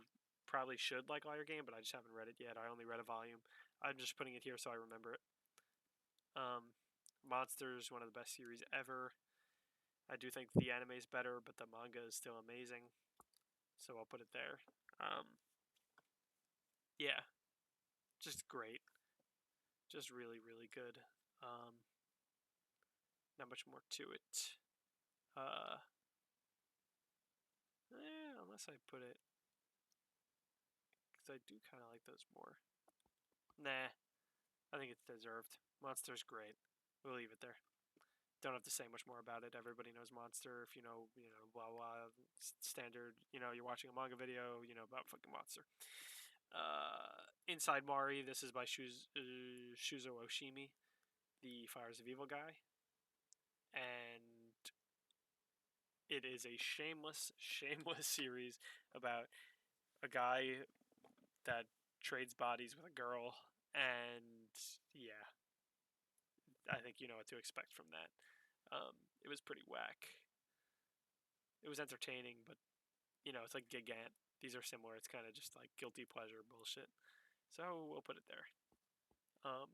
probably should like Liar Game, but I just haven't read it yet. I only read a volume. I'm just putting it here so I remember it. Um, Monsters, one of the best series ever. I do think the anime is better, but the manga is still amazing. So I'll put it there. Um, yeah, just great. Just really, really good. Um, Not much more to it. Uh, unless I put it, because I do kind of like those more. Nah, I think it's deserved. Monster's great. We'll leave it there. Don't have to say much more about it. Everybody knows Monster. If blah blah, standard. You're watching a manga video. About fucking Monster. Inside Mari. This is by Shuzo Oshimi, the Fires of Evil guy, and it is a shameless, shameless series about a guy that trades bodies with a girl, and yeah, I think you know what to expect from that. It was pretty whack. It was entertaining, but it's like Gigant. These are similar. It's kind of just like guilty pleasure bullshit. So we'll put it there. Um,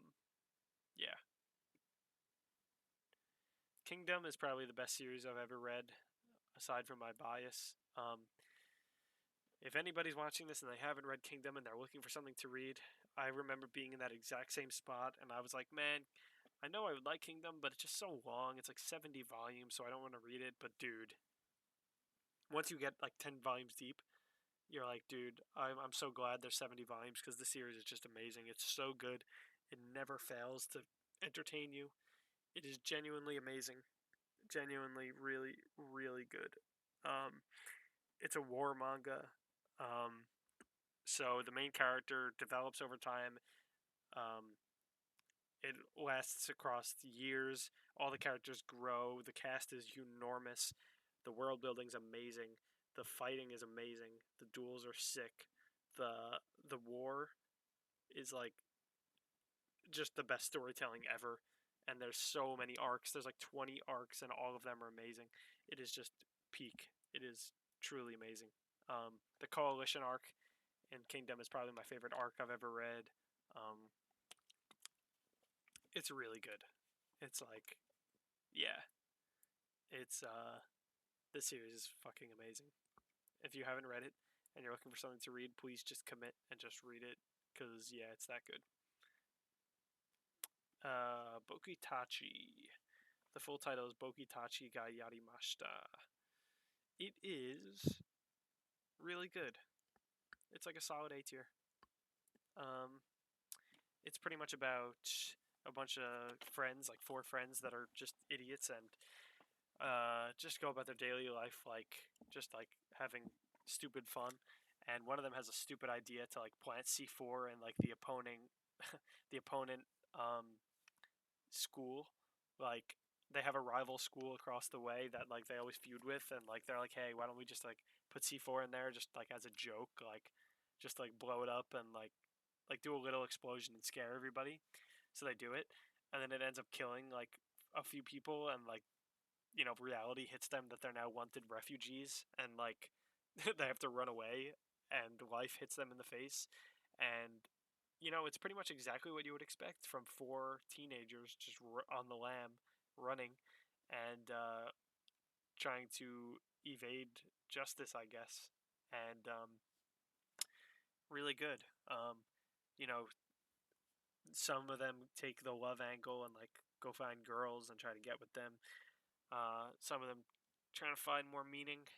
yeah, Kingdom is probably the best series I've ever read, aside from my bias. If anybody's watching this and they haven't read Kingdom and they're looking for something to read, I remember being in that exact same spot, and I was like, man, I know I would like Kingdom, but it's just so long. It's like 70 volumes, so I don't want to read it. But dude, once you get like 10 volumes deep, you're like, dude, I'm so glad there's 70 volumes because the series is just amazing. It's so good. It never fails to entertain you. It is genuinely amazing. Genuinely, really, really good. Um, it's a war manga. Um, so the main character develops over time. Um, it lasts across the years. All the characters grow. The cast is enormous. The world building's amazing. The fighting is amazing. The duels are sick. The war is like just the best storytelling ever. And there's so many arcs. There's like 20 arcs, and all of them are amazing. It is just peak. It is truly amazing. The Coalition arc in Kingdom is probably my favorite arc I've ever read. Um, it's really good. It's like, yeah, it's this series is fucking amazing. If you haven't read it and you're looking for something to read, please just commit and just read it because yeah, it's that good. Bokitachi. The full title is Bokitachi ga Yarimashita. It is really good. It's like a solid A tier. Um, it's pretty much about a bunch of friends, like four friends that are just idiots and just go about their daily life like just like having stupid fun. And one of them has a stupid idea to like plant C4 in like the opponent the opponent um, school. Like they have a rival school across the way that like they always feud with, and like they're like, hey, why don't we just like put C4 in there just like as a joke, like just like blow it up and like do a little explosion and scare everybody. So they do it, and then it ends up killing like a few people, and like reality hits them that they're now wanted refugees, and like they have to run away, and life hits them in the face, and it's pretty much exactly what you would expect from four teenagers just on the lam, running and trying to evade justice, I guess, and really good. You know, some of them take the love angle and like go find girls and try to get with them. Some of them trying to find more meaning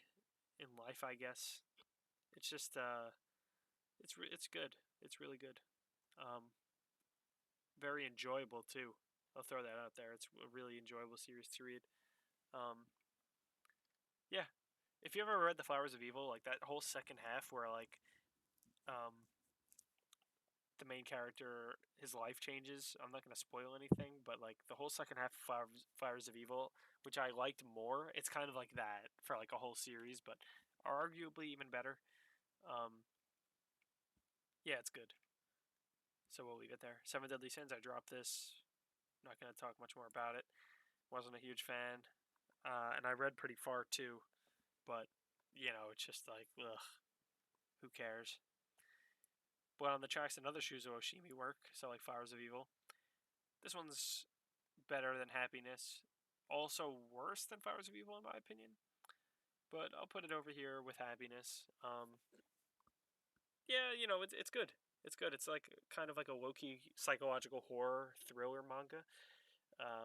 in life, I guess. It's just it's good. It's really good. Um, Very enjoyable too. I'll throw that out there. It's a really enjoyable series to read. Um, yeah, if you ever read The Flowers of Evil, like that whole second half where like um, the main character, his life changes. I'm not gonna spoil anything, but like the whole second half of Flowers of Evil, which I liked more. It's kind of like that for like a whole series, but arguably even better. Um, yeah, it's good. So we'll leave it there. Seven Deadly Sins. I dropped this. Not gonna talk much more about it. Wasn't a huge fan, and I read pretty far too. But it's just like, ugh, who cares? But on the Tracks and Other Shuzo Oshimi work, so like Flowers of Evil, this one's better than Happiness. Also worse than Flowers of Evil in my opinion. But I'll put it over here with Happiness. Yeah, it's good. It's good. It's like kind of like a low-key psychological horror thriller manga,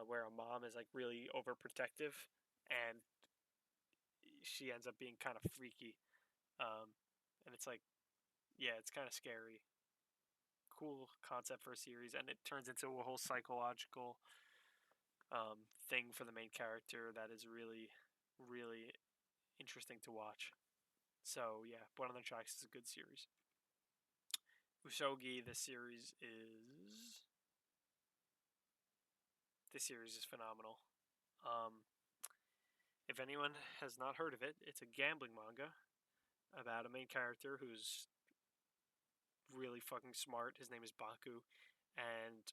where a mom is like really overprotective, and she ends up being kind of freaky. Um, and it's like, yeah, it's kind of scary. Cool concept for a series, and it turns into a whole psychological thing for the main character that is really, really interesting to watch. So yeah, Blood on the Tracks is a good series. Usogi, this series is phenomenal. Um, if anyone has not heard of it, it's a gambling manga about a main character who's really fucking smart. His name is Baku, and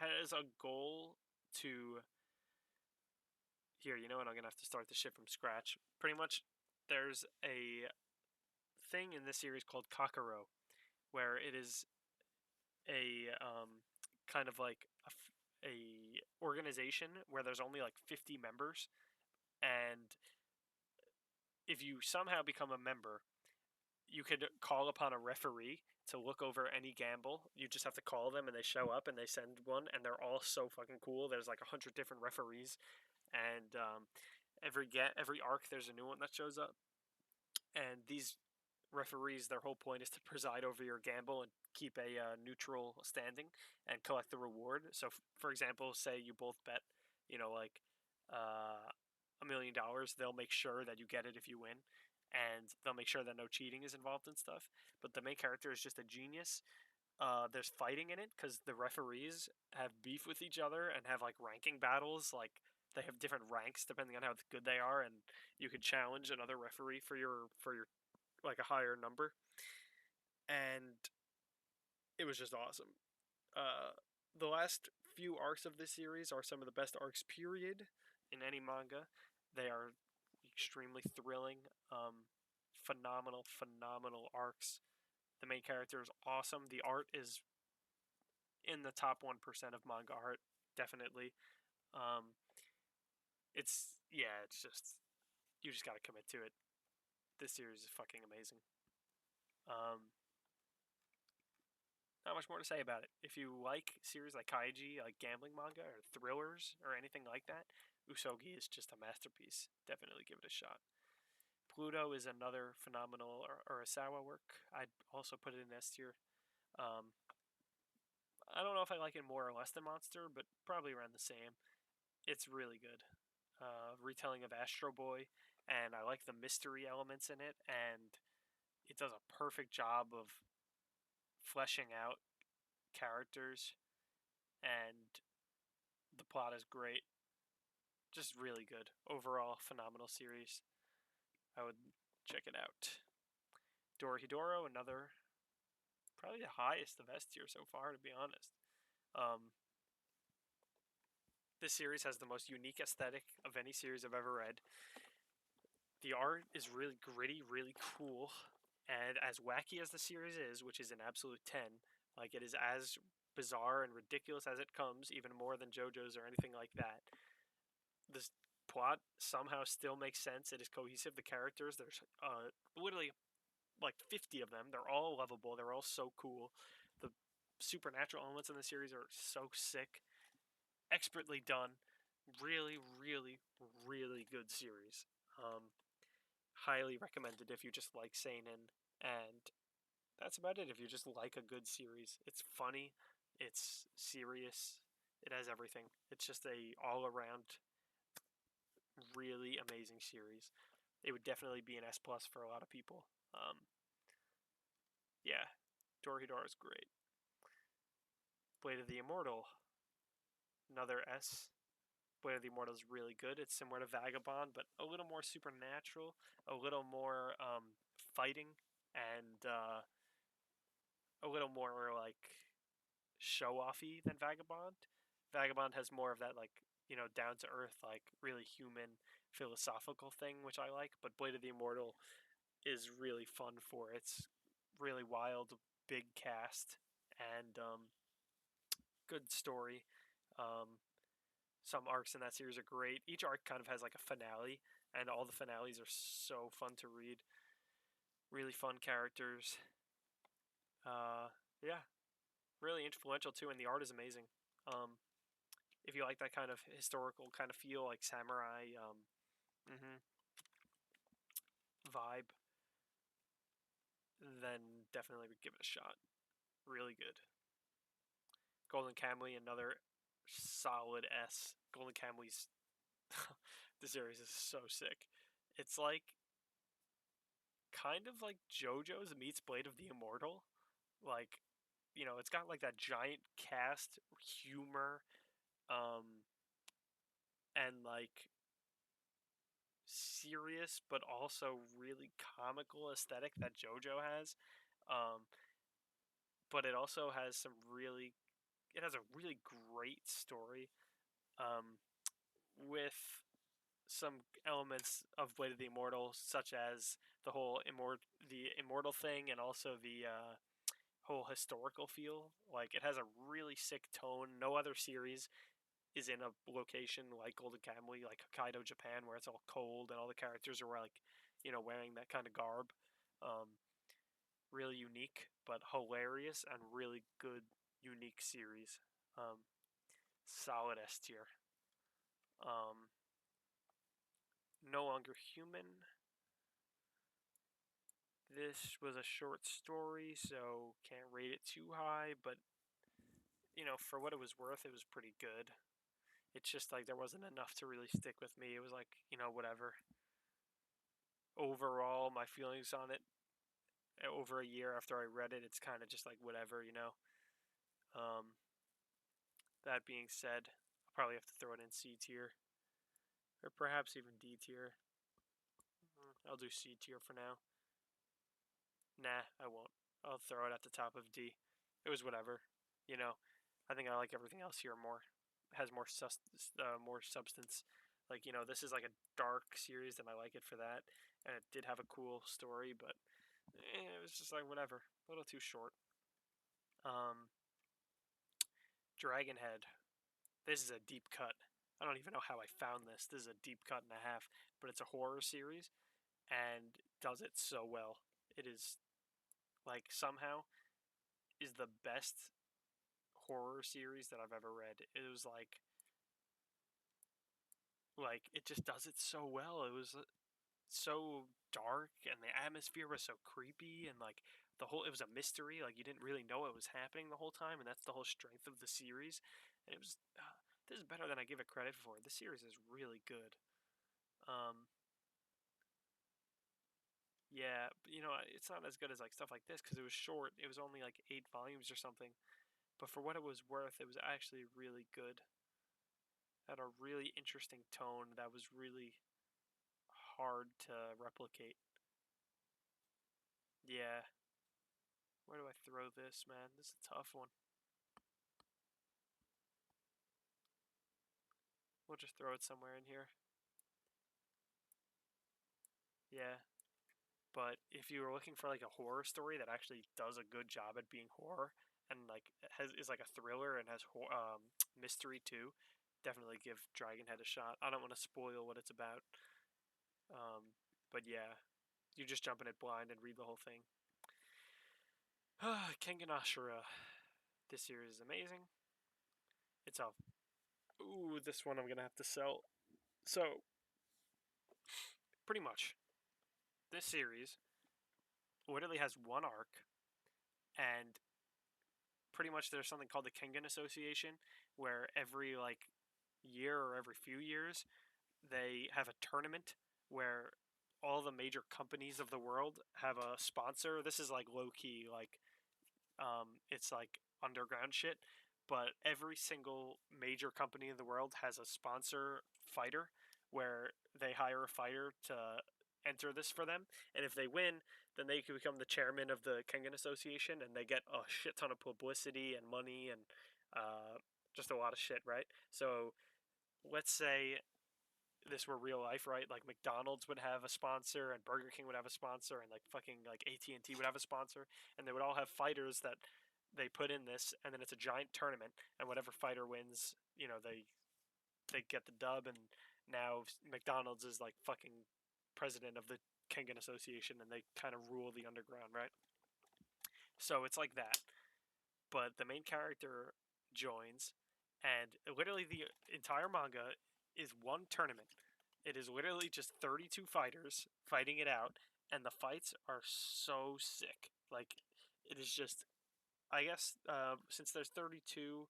has a goal to. Here, you know what? I'm gonna have to start the shit from scratch. Pretty much, there's a thing in this series called Kakaro, where it is a kind of like a organization where there's only like 50 members, and if you somehow become a member, you could call upon a referee to look over any gamble. You just have to call them, and they show up, and they send one, and they're all so fucking cool. There's like 100 different referees, and every arc there's a new one that shows up, and these referees, their whole point is to preside over your gamble and keep a neutral standing and collect the reward. So, for example, say you both bet, like $1 million, they'll make sure that you get it if you win, and they'll make sure that no cheating is involved and stuff. But the main character is just a genius. There's fighting in it because the referees have beef with each other and have like ranking battles. Like they have different ranks depending on how good they are, and you could challenge another referee for your like a higher number, and it was just awesome. Uh, the last few arcs of this series are some of the best arcs, period, in any manga. They are extremely thrilling, phenomenal, phenomenal arcs. The main character is awesome. The art is in the top 1% of manga art, definitely. Um, it's just you just gotta commit to it. This series is fucking amazing. Um, Not much more to say about it. If you like series like Kaiji, like gambling manga or thrillers or anything like that, Usogi is just a masterpiece. Definitely give it a shot. Pluto is another phenomenal Urasawa work. I'd also put it in S tier. Um, I don't know if I like it more or less than Monster, but probably around the same. It's really good. Retelling of Astro Boy, and I like the mystery elements in it, and it does a perfect job of fleshing out characters, and the plot is great. Just really good. Overall, phenomenal series. I would check it out. Dorohedoro, another, probably the highest of S tier so far, to be honest. Um, this series has the most unique aesthetic of any series I've ever read. The art is really gritty, really cool, and as wacky as the series is, which is an absolute 10, like it is as bizarre and ridiculous as it comes, even more than JoJo's or anything like that. This plot somehow still makes sense. It is cohesive. The characters, there's literally like 50 of them. They're all lovable. They're all so cool. The supernatural elements in the series are so sick. Expertly done. Really, really, really good series. Highly recommended if you just like Seinen. And that's about it. If you just like a good series, it's funny, it's serious, it has everything. It's just a all around really amazing series. It would definitely be an S plus for a lot of people. Yeah, Dorohedoro is great. Blade of the Immortal, another S. Blade of the Immortal is really good. It's similar to Vagabond, but a little more supernatural, a little more fighting, and a little more like show offy than Vagabond. Vagabond has more of that like down to earth, like really human philosophical thing, which I like. But Blade of the Immortal is really fun for it's really wild, big cast, and good story. Um, some arcs in that series are great. Each arc kind of has like a finale, and all the finales are so fun to read. Really fun characters. Yeah, really influential too, and the art is amazing. If you like that kind of historical kind of feel, like samurai vibe, then definitely would give it a shot. Really good. Golden Kamuy, another solid S. Golden Kamuy's the series is so sick. It's like kind of like JoJo's meets Blade of the Immortal. Like, it's got like that giant cast humor, um, and like serious but also really comical aesthetic that JoJo has. Um, but it also has it has a really great story, um, with some elements of Blade of the Immortal, such as the immortal thing, and also the whole historical feel. Like it has a really sick tone. No other series is in a location like Golden Kamuy, like Hokkaido, Japan, where it's all cold and all the characters are like, wearing that kind of garb. Um, really unique, but hilarious and really good, unique series. Um, Solid S tier. Um, no Longer Human. This was a short story, so can't rate it too high, but for what it was worth, it was pretty good. It's just like there wasn't enough to really stick with me. It was like, whatever. Overall, my feelings on it over a year after I read it, it's kind of just like whatever. Um, that being said, I'll probably have to throw it in C tier, or perhaps even D tier. I'll do C tier for now. Nah, I won't. I'll throw it at the top of D. It was whatever. You know, I think I like everything else here more. It has more substance. Like this is like a dark series, and I like it for that. And it did have a cool story, but it was just like whatever. A little too short. Um, Dragonhead. This is a deep cut. I don't even know how I found this. This is a deep cut and a half, but it's a horror series and does it so well. It is like somehow is the best horror series that I've ever read. It was like it just does it so well. It was so dark, and the atmosphere was so creepy, and like it was a mystery. Like you didn't really know what was happening the whole time, and that's the whole strength of the series. And it was this is better than I give it credit for. The series is really good. Um, yeah, but, it's not as good as like stuff like this because it was short. It was only like 8 volumes or something. But for what it was worth, it was actually really good. Had a really interesting tone that was really hard to replicate. Yeah. Where do I throw this, man? This is a tough one. We'll just throw it somewhere in here. Yeah. But if you were looking for like a horror story that actually does a good job at being horror and like is like a thriller and has mystery too, definitely give Dragonhead a shot. I don't want to spoil what it's about. But yeah, you just jump in it blind and read the whole thing. Kengan Ashura. This series is amazing. It's a ooh, this one I'm gonna have to sell. So pretty much, this series literally has one arc, and pretty much there's something called the Kengan Association, where every like year or every few years they have a tournament where all the major companies of the world have a sponsor. This is like low key, like it's like underground shit, but every single major company in the world has a sponsor fighter where they hire a fighter to enter this for them, and if they win, then they can become the chairman of the Kengan Association, and they get a shit ton of publicity and money and just a lot of shit, right? So let's say this were real life, right? Like McDonald's would have a sponsor, and Burger King would have a sponsor, and like fucking like AT&T would have a sponsor, and they would all have fighters that they put in this, and then it's a giant tournament, and whatever fighter wins, they get the dub, and now McDonald's is like fucking president of the Kengan Association, and they kind of rule the underground, right? So it's like that, but the main character joins, and literally the entire manga is one tournament. It is literally just 32 fighters fighting it out, and the fights are so sick. Like, it is just, I guess, since there's 32,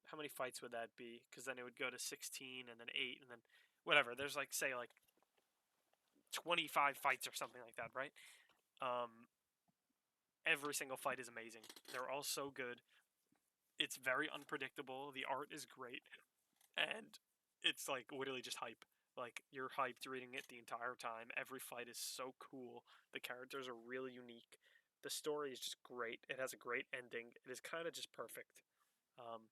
how many fights would that be? Because then it would go to 16, and then 8, and then whatever. There's like, say, like 25 fights or something like that, right? Um, every single fight is amazing. They're all so good. It's very unpredictable. The art is great, and it's like literally just hype. Like you're hyped reading it the entire time. Every fight is so cool. The characters are really unique. The story is just great. It has a great ending. It is kind of just perfect. Um,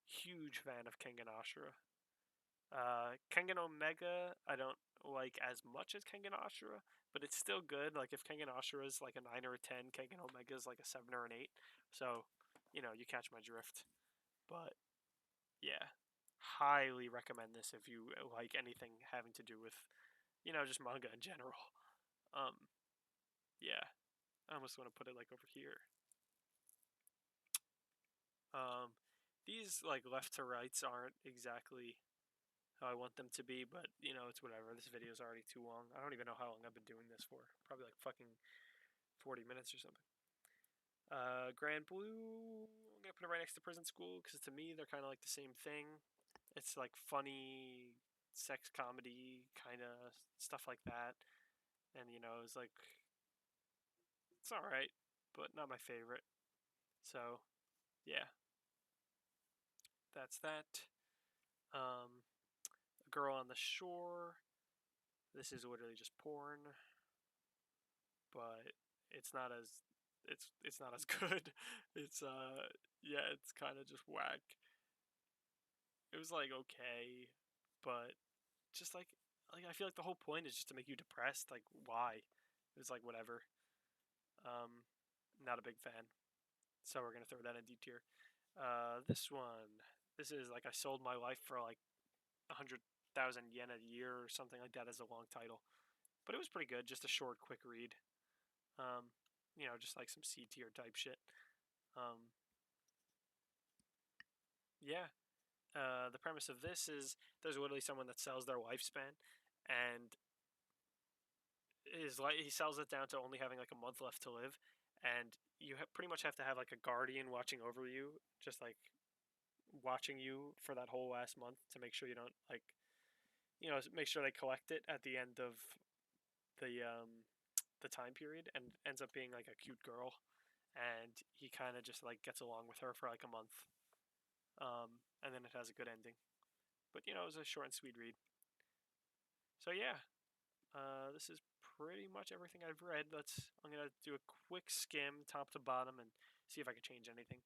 Huge fan of Kengan Ashura. Kengan Omega, I don't like as much as Kengan Ashura, but it's still good. Like if Kengan Ashura is like a 9 or a 10, Kengan Omega is like a 7 or an 8. So, you catch my drift. But yeah, highly recommend this if you like anything having to do with, just manga in general. Um, yeah, I almost want to put it like over here. Um, these like left to rights aren't exactly how I want them to be, but it's whatever. This video is already too long. I don't even know how long I've been doing this for. Probably like fucking 40 minutes or something. Grand Blue, I'm gonna put it right next to Prison School because to me they're kind of like the same thing. It's like funny sex comedy kind of stuff like that, and it's like it's all right, but not my favorite. So yeah, that's that. Um, a Girl on the Shore. This is literally just porn, but it's not as it's not as good. It's yeah, it's kind of just whack. It was like okay, but just like I feel like the whole point is just to make you depressed. Like why? It was like whatever. Um, Not a big fan. So we're gonna throw that in D tier. This one. This is like I sold my life for like 100,000 yen a year or something like that as a long title, but it was pretty good. Just a short, quick read. Um, just like some C tier type shit. Um, yeah. The premise of this is there's literally someone that sells their lifespan, and his like he sells it down to only having like a month left to live, and you pretty much have to have like a guardian watching over you, just like watching you for that whole last month to make sure you don't like make sure they collect it at the end of the time period, and ends up being like a cute girl, and he kind of just like gets along with her for like a month, and then it has a good ending. But it was a short and sweet read. So yeah, this is pretty much everything I've read. I'm gonna do a quick skim top to bottom and see if I can change anything.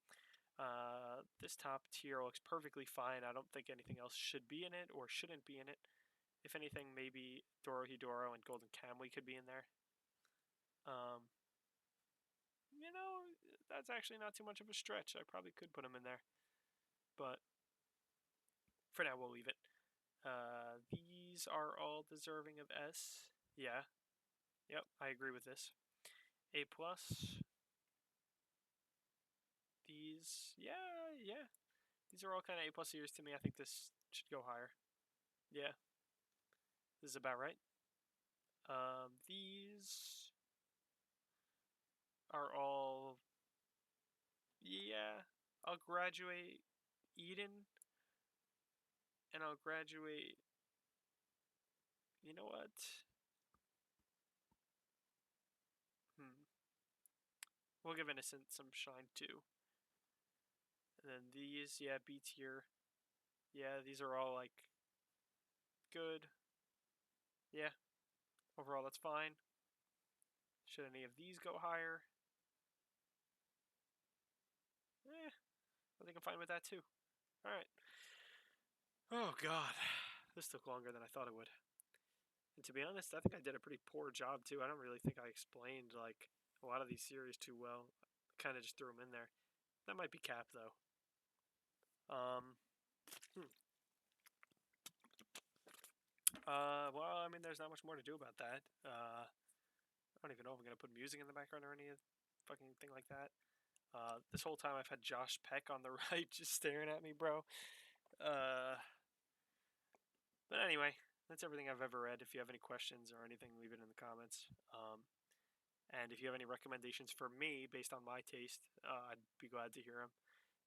This top tier looks perfectly fine. I don't think anything else should be in it or shouldn't be in it. If anything, maybe Dorohedoro and Golden Kamuy could be in there. Um, you know, that's actually not too much of a stretch. I probably could put them in there, but for now we'll leave it. These are all deserving of S. Yeah. Yep, I agree with this. A plus. These, yeah, yeah. These are all kind of A plus series to me. I think this should go higher. Yeah, this is about right. These are all, yeah. I'll graduate Eden, and I'll graduate. You know what? Hmm. We'll give Innocent some shine too. And then these, yeah, B tier. Yeah, these are all like good. Yeah, overall that's fine. Should any of these go higher? I think I'm fine with that too. All right. Oh god, this took longer than I thought it would. And to be honest, I think I did a pretty poor job too. I don't really think I explained like a lot of these series too well. Kind of just threw them in there. That might be cap though. Um. Hmm. Well, I mean, there's not much more to do about that. I don't even know if I'm gonna put music in the background or any fucking thing like that. This whole time I've had Josh Peck on the right just staring at me, bro. Uh, but anyway, that's everything I've ever read. If you have any questions or anything, leave it in the comments. And if you have any recommendations for me based on my taste, I'd be glad to hear them.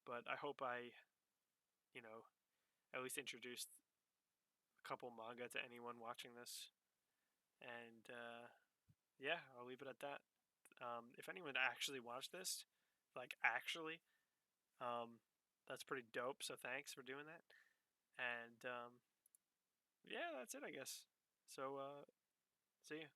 But I hope you know, at least introduced a couple manga to anyone watching this. And yeah, I'll leave it at that. If anyone actually watched this, like actually, um, that's pretty dope. So thanks for doing that. And yeah, that's it, I guess. So see ya.